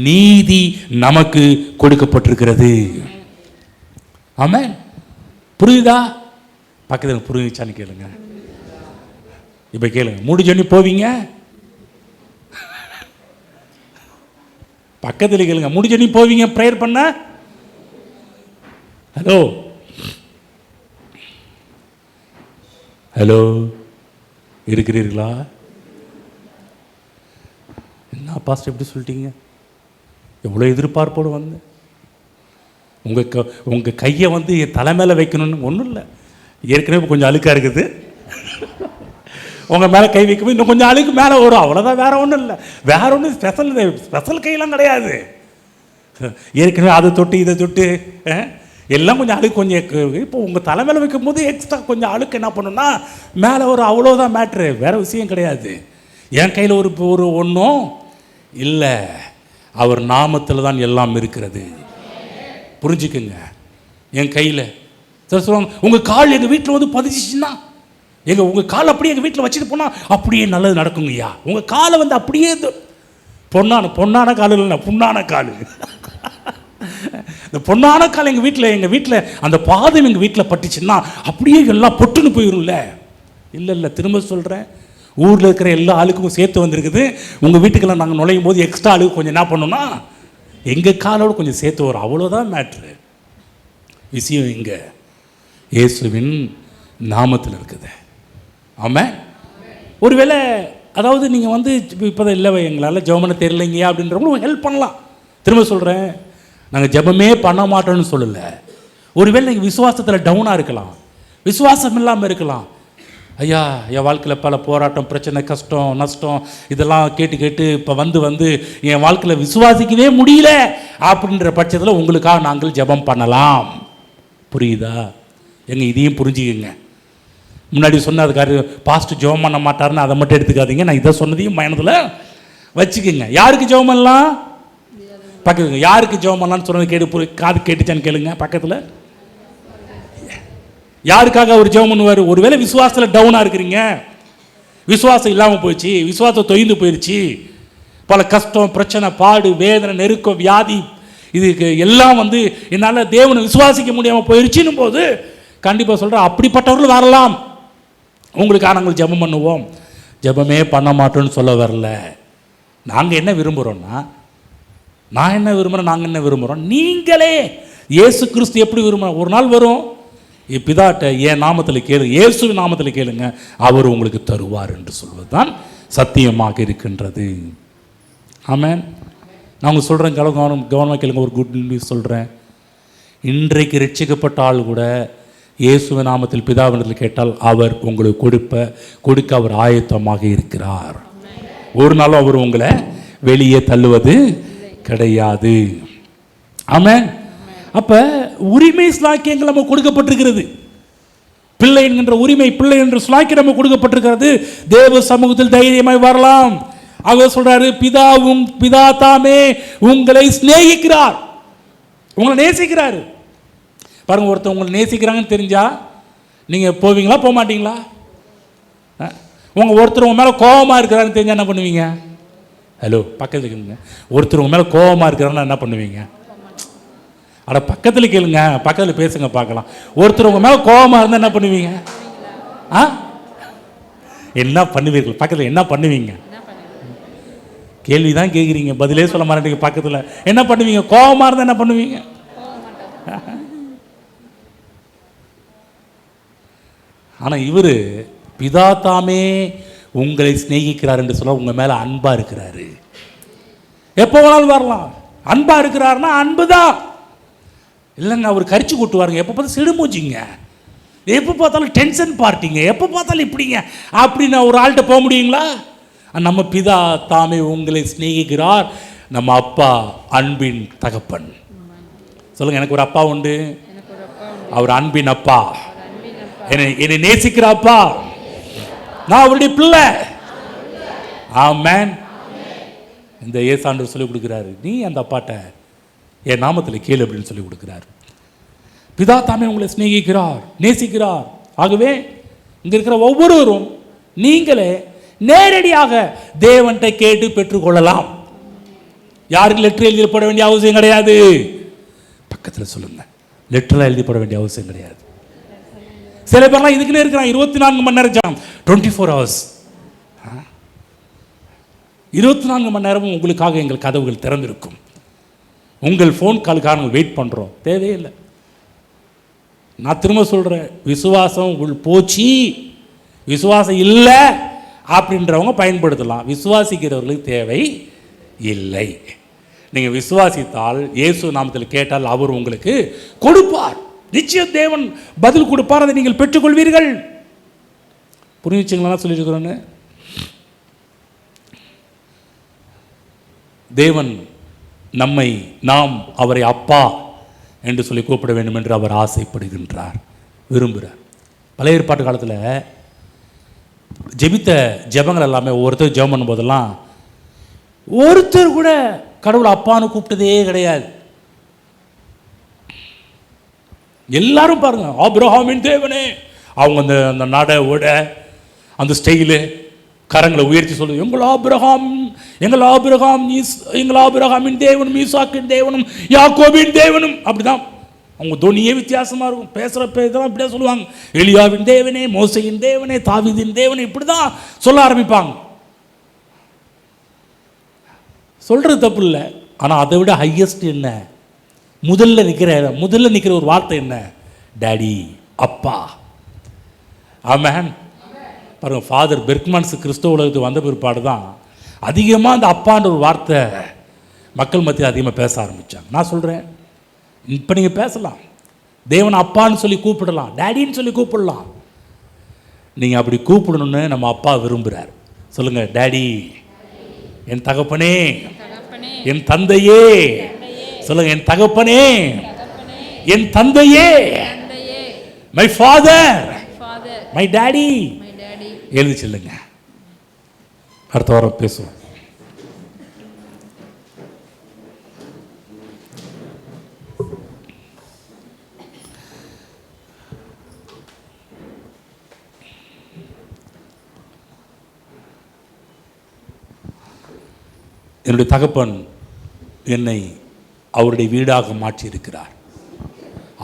நீதி நமக்கு கொடுக்கப்பட்டிருக்கிறது. ஆமென். புரியுதா? பக்கத்தில் புரிஞ்சான்னு கேளுங்க. இப்போ கேளுங்க, முடிஞ்சொன்னி போவீங்க, பக்கத்தில் கேளுங்க, முடிஞ்சொன்னி போவீங்க ப்ரேயர் பண்ண. ஹலோ இருக்கிறீர்களா? என்ன பாஸ்டர் எப்படி சொல்லிட்டீங்க? எவ்வளோ எதிர்பார்ப்போடு உங்கள் கையை என் தலை மேலே வைக்கணும்னு ஒன்றும் இல்லை. ஏற்கனவே கொஞ்சம் அழுக்காக இருக்குது, உங்கள் மேலே கை வைக்கும்போது இன்னும் கொஞ்சம் அழுக்கு மேலே வரும், அவ்வளோதான். வேறு ஒன்றும் இல்லை, வேறு ஒன்றும் ஸ்பெஷல் கையெல்லாம் கிடையாது. ஏற்கனவே அதை தொட்டு இதை தொட்டு எல்லாம் கொஞ்சம் அழுக்கு கொஞ்சம். இப்போ உங்கள் தலை மேலே வைக்கும் போது எக்ஸ்ட்ரா கொஞ்சம் அழுக்கு என்ன பண்ணுன்னா மேலே ஒரு, அவ்வளோதான் மேட்ரு, வேறு விஷயம் கிடையாது. என் கையில் ஒரு ஒன்றும் இல்லை, அவர் நாமத்தில் தான் எல்லாம் இருக்கிறது. புரிஞ்சுக்குங்க. என் கையில் சொல்லுவாங்க, உங்கள் கால் எங்கள் வீட்டில் வந்து பதிச்சிச்சுன்னா, உங்கள் கால் அப்படியே எங்கள் வீட்டில் வச்சுட்டு போனால் அப்படியே நல்லது நடக்குங்கய்யா. உங்கள் காலை வந்து அப்படியே பொண்ணான கால் இல்லைண்ணா, புண்ணான கால். இந்த பொண்ணான கால் எங்கள் வீட்டில் அந்த பாதம் எங்கள் வீட்டில் பட்டுச்சுன்னா அப்படியே எல்லாம் பொட்டுன்னு போயிடும்ல. இல்லை, திரும்ப சொல்கிறேன், ஊரில் இருக்கிற எல்லா ஆளுக்கும் சேர்த்து வந்திருக்குது. உங்கள் வீட்டுக்கெல்லாம் நாங்கள் நுழையும் போது எக்ஸ்ட்ரா ஆளுக்கு கொஞ்சம் என்ன பண்ணோம்னா எங்கள் காலோடு கொஞ்சம் சேர்த்து வரும். அவ்வளோதான் மேட்ரு. விஷயம் இங்கே இயேசுவின் நாமத்தில் இருக்குது. ஆமாம். ஒருவேளை அதாவது நீங்கள் வந்து இப்போ தான் இல்லை எங்களால் ஜெபம் பண்ண தெரியலைங்கயா அப்படின்றவங்களும் ஹெல்ப் பண்ணலாம். திரும்ப சொல்கிறேன், நாங்கள் ஜெபமே பண்ண மாட்டோம்னு சொல்லலை. ஒருவேளை நீங்கள் விசுவாசத்தில் டவுனாக இருக்கலாம், விசுவாசம் இல்லாமல் இருக்கலாம். ஐயா, என் வாழ்க்கையில் பல போராட்டம், பிரச்சனை, கஷ்டம், நஷ்டம் இதெல்லாம் கேட்டு இப்போ வந்து என் வாழ்க்கையில் விசுவாசிக்கவே முடியல அப்படின்ற பட்சத்தில் உங்களுக்காக நாங்கள் ஜெபம் பண்ணலாம். புரியுதா? இதையும் புரிஞ்சுக்கங்க. முன்னாடி சொன்ன அதுக்காரு பாஸ்ட் ஜெபம் பண்ண மாட்டாருன்னு அதை மட்டும் எடுத்துக்காதீங்க. நான் இதை சொன்னதையும் மனதில் வச்சுக்கோங்க. யாருக்கு ஜெபம் பண்ணலாம்? பக்கத்துக்கு யாருக்கு ஜெபம் பண்ணலான்னு சொன்னது காது கேட்டுச்சான்னு கேளுங்க. பக்கத்தில் யாருக்காக அவர் ஜெபம் பண்ணுவார்? ஒருவேளை விசுவாசத்தில் டவுனாக இருக்கிறீங்க, விசுவாசம் இல்லாமல் போயிடுச்சு, விசுவாசம் தொய்ந்து போயிடுச்சு, பல கஷ்டம், பிரச்சனை, பாடு, வேதனை, நெருக்கம், வியாதி, இதுக்கு எல்லாம் வந்து என்னால் தேவனை விசுவாசிக்க முடியாமல் போயிடுச்சுன்னும் போது கண்டிப்பாக சொல்கிறேன், அப்படிப்பட்டவர்கள் வரலாம். உங்களுக்காக நாங்கள் ஜெபம் பண்ணுவோம். ஜெபமே பண்ண மாட்டோன்னு சொல்ல வரல. நாங்கள் என்ன விரும்புகிறோன்னா, நான் என்ன விரும்புகிறேன், நாங்கள் என்ன விரும்புகிறோம், நீங்களே இயேசு கிறிஸ்து எப்படி விரும்புகிறோம். ஒரு நாள் வரும், பிதாட்ட என் நாமத்தில் கேளு, இயேசு நாமத்தில் கேளுங்க, அவர் உங்களுக்கு தருவார் என்று சொல்வது தான் சத்தியமாக இருக்கின்றது. ஆமென். நான் உங்களுக்கு சொல்கிறேன், கவனமாக கேளுங்க. ஒரு குட் நியூஸ் சொல்கிறேன். இன்றைக்கு ரட்சிக்கப்பட்ட ஆள் கூட இயேசுவ நாமத்தில் பிதாவினத்தில் கேட்டால் அவர் உங்களுக்கு கொடுக்க அவர் ஆயத்தமாக இருக்கிறார். ஒரு நாளும் அவர் உங்களை வெளியே தள்ளுவது கிடையாது. ஆமென். அப்போ உரிமை ஸ்லாக்கியங்கள் நம்ம கொடுக்கப்பட்டிருக்கிறது. பிள்ளை என்கின்ற உரிமை, பிள்ளை என்ற ஸ்லாக்கியம் நம்ம கொடுக்கப்பட்டிருக்கிறது. தேவ சமூகத்தில் தைரியமாய் வரலாம். அவர் சொல்றாரு, பிதா தாமே உங்களை சிநேகிக்கிறார், உங்களை நேசிக்கிறாரு. பாருங்க, ஒருத்தர் உங்களை நேசிக்கிறாங்கன்னு தெரிஞ்சா நீங்க போவீங்களா, போக மாட்டீங்களா? ஒருத்தர் உங்க மேல கோபமா இருக்கிறான்னு தெரிஞ்சா என்ன பண்ணுவீங்க? ஹலோ, பக்கத்தில் கேளுங்க. ஒருத்தர் உங்க மேல கோபமா இருக்கிறான்னு என்ன பண்ணுவீங்க? அட பக்கத்தில் கேளுங்க, பக்கத்தில் பேசுங்க பார்க்கலாம். ஒருத்தர் உங்க மேல கோபமா இருந்தா என்ன பண்ணுவீங்க? என்ன பண்ணுவீர்கள்? பக்கத்தில் என்ன பண்ணுவீங்க? கேள்விதான் கேட்குறீங்க, பதிலே சொல்ல மாட்டேங்க. பக்கத்தில் என்ன பண்ணுவீங்க? கோபமா இருந்தா என்ன பண்ணுவீங்க? ஆனால் இவர் பிதா தாமே உங்களை சிநேகிக்கிறார் என்று சொல்ல உங்கள் மேலே அன்பாக இருக்கிறாரு. எப்போ வேணாலும் வரலாம். அன்பாக இருக்கிறாருன்னா அன்பு தான். இல்லைங்க, அவர் கரிச்சு கூட்டுவாருங்க, எப்போ பார்த்தாலும் சிடுமூச்சிங்க, எப்போ பார்த்தாலும் டென்ஷன் பார்ட்டிங்க, எப்போ பார்த்தாலும் இப்படிங்க அப்படின்னு ஒரு ஆள்கிட்ட போக முடியுங்களா? நம்ம பிதா தாமே உங்களை சிநேகிக்கிறார். நம்ம அப்பா அன்பின் தகப்பன். சொல்லுங்க, எனக்கு ஒரு அப்பா உண்டு, அவர் அன்பின் அப்பா, என்னை நேசிக்கிற அப்பா, நான் அவருடைய பிள்ளை. ஆமென். இந்த ஏசாண்டவர் சொல்லிக் கொடுக்குறாரு, நீ அந்த அப்பாட்ட என் நாமத்தில் கேளு அப்படின்னு சொல்லி கொடுக்குறாரு. பிதா தாமே உங்களை சிநேகிக்கிறார், நேசிக்கிறார். ஆகவே இங்க இருக்கிற ஒவ்வொருவரும் நீங்களே நேரடியாக தேவன்கிட்ட கேட்டு பெற்றுக்கொள்ளலாம். யாருக்கு லெட்டர் எழுதி போட வேண்டிய அவசியம் கிடையாது. பக்கத்தில் சொல்லுங்க, லெட்டர்லாம் எழுதி போட வேண்டிய அவசியம் கிடையாது. சில பேர்லாம் இதுக்குன்னே இருக்கிறான், 24 மணி நேரம் ஜெபம், 24 hours. 24 மணி நேரமும் உங்களுக்காக எங்கள் கதவுகள் திறந்திருக்கும். உங்கள் ஃபோன் காலுக்காக நாங்கள் வெயிட் பண்ணுறோம். தேவையில்லை. நான் திரும்ப சொல்கிறேன், விசுவாசம் போச்சு, விசுவாசம் இல்லை அப்படின்றவங்க பயன்படுத்தலாம். விசுவாசிக்கிறவர்களுக்கு தேவை இல்லை. நீங்கள் விசுவாசித்தால், இயேசு நாமத்தில் கேட்டால் அவர் உங்களுக்கு கொடுப்பார். நிச்சயம் தேவன் பதில் கொடுப்பார், அதை நீங்கள் பெற்றுக்கொள்வீர்கள். புரிஞ்சுங்களா சொல்லியிருக்கிறோன்னு? தேவன் நாம் அவரை அப்பா என்று சொல்லி கூப்பிட வேண்டும் என்று அவர் ஆசைப்படுகின்றார், விரும்புகிறார். பழைய ஏற்பாட்டு காலத்தில் ஜெபித்த ஜெபங்கள் எல்லாமே ஒவ்வொருத்தர் ஜெபம் பண்ணும்போதெல்லாம் ஒருத்தர் கூட கடவுள் அப்பான்னு கூப்பிட்டதே கிடையாது. எல்லாரும் பாருங்க, ஆபிரகாமின் தேவனே. அவங்க அந்த அந்த நட உட அந்த ஸ்டைலு, கரங்களை உயர்த்தி சொல்லுது, எங்கள் ஆபிரகாம் எங்கள் ஆபிரகாமின் தேவனும் ஈசாக்கின் தேவனும் யாக்கோபின் தேவனும். அப்படிதான் அவங்க துணியே வித்தியாசமாக இருக்கும். பேசுகிற பேசலாம் இப்படிதான் சொல்லுவாங்க. எலியாவின் தேவனே, மோசையின் தேவனே, தாவீதின் தேவனே, இப்படி தான் சொல்ல ஆரம்பிப்பாங்க. சொல்கிறது தப்பு இல்லை. ஆனால் அதை விட ஹையஸ்ட் என்ன, முதல்ல நிற்கிற ஒரு வார்த்தை என்ன? டேடி, அப்பா. ஆமென். பாருங்க, ஃபாதர் பெர்க்மன்ஸ் கிறிஸ்தவ உலகத்துக்கு வந்த பிற்பாடு தான் அதிகமாக அந்த அப்பான்ற ஒரு வார்த்தை மக்கள் மத்தியில் அதிகமாக பேச ஆரம்பித்தாங்க. நான் சொல்கிறேன், இப்போ நீங்கள் பேசலாம், தேவனை அப்பான்னு சொல்லி கூப்பிடலாம், டேடின்னு சொல்லி கூப்பிடலாம். நீங்கள் அப்படி கூப்பிடணுன்னு நம்ம அப்பா விரும்புகிறார். சொல்லுங்கள், டேடி, என் தகப்பனே, என் தந்தையே. சொல்லுங்க, என் தகப்பனே, என் தந்தையே, மை ஃபாதர், மை டாடி. எழுதி சொல்லுங்க. அடுத்த வாரம் பேசுவோம். என்னுடைய தகப்பன் என்னை அவருடைய வீடாக மாற்றியிருக்கிறார்.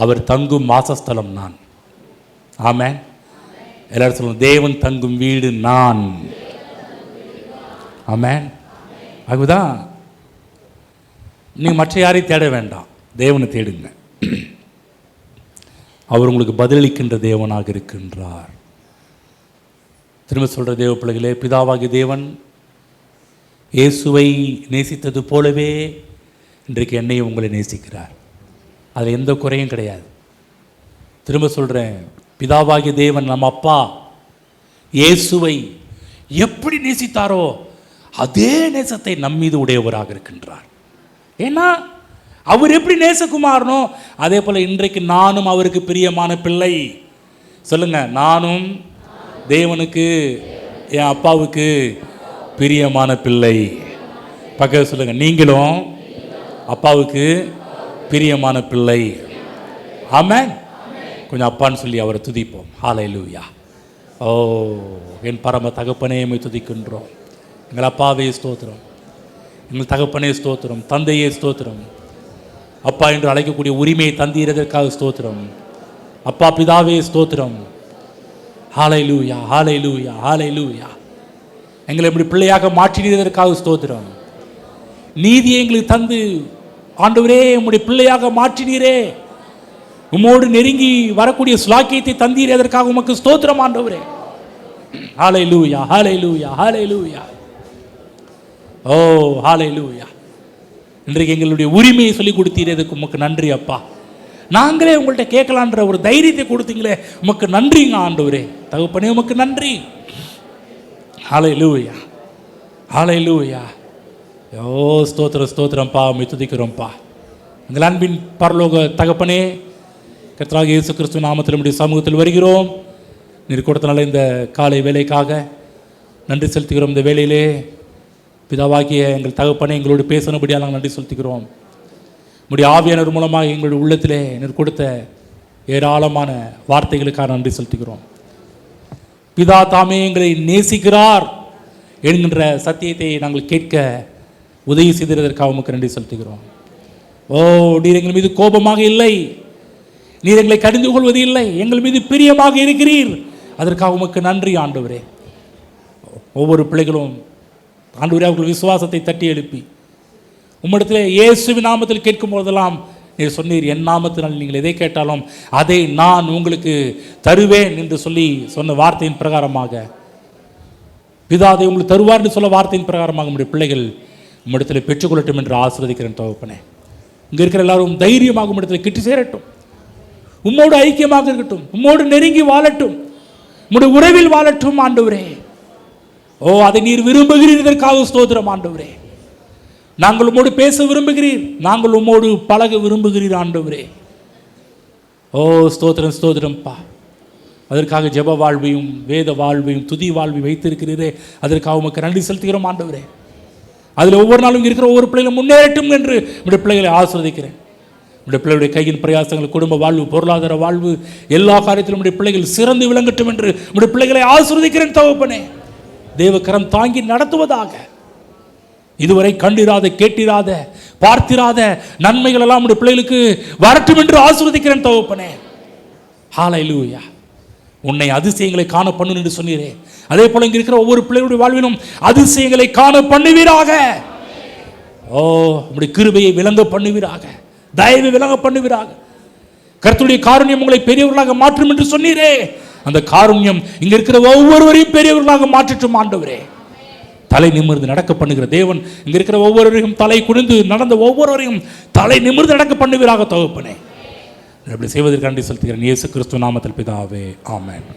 அவர் தங்கும் வாசஸ்தலம் நான். ஆமென். எல்லாரும் சொல்லுங்க, தேவன் தங்கும் வீடு நான். ஆமென். அதுதான் நீங்கள் மற்ற யாரையும் தேட வேண்டாம், தேவனை தேடுங்க. அவர் உங்களுக்கு பதிலளிக்கின்ற தேவனாக இருக்கின்றார். திரும்ப சொல்கிற தேவ பிள்ளைகளே, பிதாவாகிய தேவன் இயேசுவை நேசித்தது போலவே இன்றைக்கு என்னையும் உங்களை நேசிக்கிறார். அதில் எந்த குறையும் கிடையாது. திரும்ப சொல்கிறேன், பிதாவாகிய தேவன் நம்ம அப்பா இயேசுவை எப்படி நேசித்தாரோ அதே நேசத்தை நம் மீது உடையவராக இருக்கின்றார். ஏன்னா அவர் எப்படி நேசகுமாரனோ அதே போல் இன்றைக்கு நானும் அவருக்கு பிரியமான பிள்ளை. சொல்லுங்க, நானும் தேவனுக்கு, என் அப்பாவுக்கு பிரியமான பிள்ளை. பக்கத்தில் சொல்லுங்க, நீங்களும் அப்பாவுக்கு பிரியமான பிள்ளை. ஆமென். கொஞ்சம் அப்பான்னு சொல்லி அவரை துதிப்போம். ஹல்லேலூயா. ஓ, என் பரம தகப்பனே, உம்மை துதிக்கின்றோம். எங்கள் அப்பாவே ஸ்தோத்திரம், எங்கள் தகப்பனே ஸ்தோத்திரம், தந்தையே ஸ்தோத்திரம். அப்பா என்று அழைக்கக்கூடிய உரிமையை தந்தீரதற்காக ஸ்தோத்திரம். அப்பா பிதாவே ஸ்தோத்திரம். ஹல்லேலூயா, ஹல்லேலூயா, ஹல்லேலூயா. எங்களை எப்படி பிள்ளையாக மாற்றினதற்காக ஸ்தோத்திரம். நீதியை எங்களுக்கு தந்து ஆண்டவரே உம்முடைய பிள்ளையாக மாற்றினீரே, உம்மோடு நெருங்கி வரக்கூடிய சுலாக்கியத்தை தந்தீரே, அதற்காக உமக்கு ஸ்தோத்திரம் ஆண்டவரே. ஹல்லேலூயா, ஹல்லேலூயா, ஹல்லேலூயா. ஓ ஹல்லேலூயா. இன்றைக்கு எங்களுடைய உரிமையை சொல்லி கொடுத்தீரே, அதுக்கு உமக்கு நன்றி அப்பா. நாங்களே உங்கள்கிட்ட கேட்கலான்ற ஒரு தைரியத்தை கொடுத்தீங்களே, உமக்கு நன்றிங்க ஆண்டவரே. தகப்பனே உமக்கு நன்றி. ஹல்லேலூயா, ஹல்லேலூயா. ஓ ஸ்தோத்திரம், ஸ்தோத்திரம்ப்பா, உம்மை துதிக்கிறோம்ப்பா. எங்கள் அன்பின் பரலோக தகப்பனே, கர்த்தராகிய இயேசு கிறிஸ்து நாமத்தில் நம்முடைய சமூகத்தில் வருகிறோம். நீர் கொடுத்தனால இந்த காலை வேலைக்காக நன்றி செலுத்துகிறோம். இந்த வேலையிலே பிதாவாகிய எங்கள் தகப்பனே எங்களோடு பேசணும்படியாக நாங்கள் நன்றி செலுத்துகிறோம். நம்முடைய ஆவியானவர் மூலமாக எங்களுடைய உள்ளத்திலே நீர் கொடுத்த ஏராளமான வார்த்தைகளுக்காக நன்றி செலுத்துகிறோம். பிதா தாமே எங்களை நேசிக்கிறார் என்கின்ற சத்தியத்தை நாங்கள் கேட்க உதவி செய்ததற்காக உமக்கு நன்றி செலுத்துகிறோம். ஓ, நீர் எங்கள் மீது கோபமாக இல்லை, நீர் எங்களை கடிந்து கொள்வது இல்லை, எங்கள் மீது பிரியமாக இருக்கிறீர். அதற்காக உமக்கு நன்றி ஆண்டவரே. ஒவ்வொரு பிள்ளைகளும் ஆண்டவரே அவர்கள் விசுவாசத்தை தட்டி எழுப்பி உம்மிடத்தில் இயேசுவின் நாமத்தில் கேட்கும் போதெல்லாம் நீர் சொன்னீர், என் நாமத்தினால் நீங்கள் எதை கேட்டாலும் அதை நான் உங்களுக்கு தருவேன் என்று சொல்லி சொன்ன வார்த்தையின் பிரகாரமாக, பிதா அதை உங்களுக்கு தருவார் என்று சொல்ல வார்த்தையின் பிரகாரமாக நம்முடைய பிள்ளைகள் உம்மிடத்தில் பெற்றுக்கொள்ளட்டும் என்று ஆசீர்வதிக்கிறேன் தகப்பனே. இங்கே இருக்கிற எல்லாரும் தைரியமாக உம்மிடத்தில் கிட்டு சேரட்டும், உம்மோடு ஐக்கியமாக இருக்கட்டும், உம்மோடு நெருங்கி வாழட்டும், உம்முடைய உறவில் வாழட்டும் ஆண்டவரே. ஓ, அதை நீர் விரும்புகிறீர், இதற்காக ஸ்தோத்திரம் ஆண்டவரே. நாங்கள் உம்மோடு பேச விரும்புகிறீர், நாங்கள் உம்மோடு பழக விரும்புகிறீர் ஆண்டவரே. ஓ ஸ்தோத்திரம், ஸ்தோத்திரம்ப்பா. அதற்காக ஜெப வாழ்வையும் வேத வாழ்வையும் துதி வாழ்வையும் வைத்திருக்கிறீரே, அதற்காக உமக்கு நன்றி செலுத்துகிறோம் ஆண்டவரே. அதில் ஒவ்வொரு நாளும் இருக்கிற ஒவ்வொரு பிள்ளைகளும் முன்னேறட்டும் என்று நம்முடைய பிள்ளைகளை ஆசீர்வதிக்கிறேன். உடைய பிள்ளைகளுடைய கையின் பிரயாசங்கள், குடும்ப வாழ்வு, பொருளாதார வாழ்வு, எல்லா காரியத்திலும் உடைய பிள்ளைகள் சிறந்து விளங்கட்டும் என்று உடைய பிள்ளைகளை ஆசீர்வதிக்கிறேன் தகப்பனே. தேவக்கரம் தாங்கி நடத்துவதாக. இதுவரை கண்டிராத, கேட்டிராத, பார்த்திராத நன்மைகள் எல்லாம் உடைய பிள்ளைகளுக்கு வரட்டும் என்று ஆசீர்வதிக்கிறேன் தகப்பனே. ஹல்லேலூயா. உன்னை அதிசயங்களை காண பண்ணு என்று சொன்னீரே, அதே போல இங்க இருக்கிற ஒவ்வொரு பிள்ளைகளுடைய வாழ்விலும் அதிசயங்களை காண பண்ணுவீராக. ஓ, உம்முடைய கிருபையை விளங்க பண்ணுவீராக, தயவை விளங்க பண்ணுவீராக. கர்த்தருடைய காருண்யம் உங்களை பெரியவர்களாக மாற்றும் என்று சொன்னீரே, அந்த காருண்யம் இங்க இருக்கிற ஒவ்வொருவரையும் பெரியவர்களாக மாற்றட்டும் ஆண்டவரே. தலை நிமிர்ந்து நடக்க பண்ணுகிற தேவன் இங்க இருக்கிற ஒவ்வொருவரையும், தலை குனிந்து நடந்த ஒவ்வொருவரையும் தலை நிமிர்ந்து நடக்க பண்ணுவீராக தகப்பனே. அப்படி செய்வதற்காண்டி செலுத்துகிறேன் இயேசு கிறிஸ்துவ நாமத்தில் பிதாவே, ஆமென்.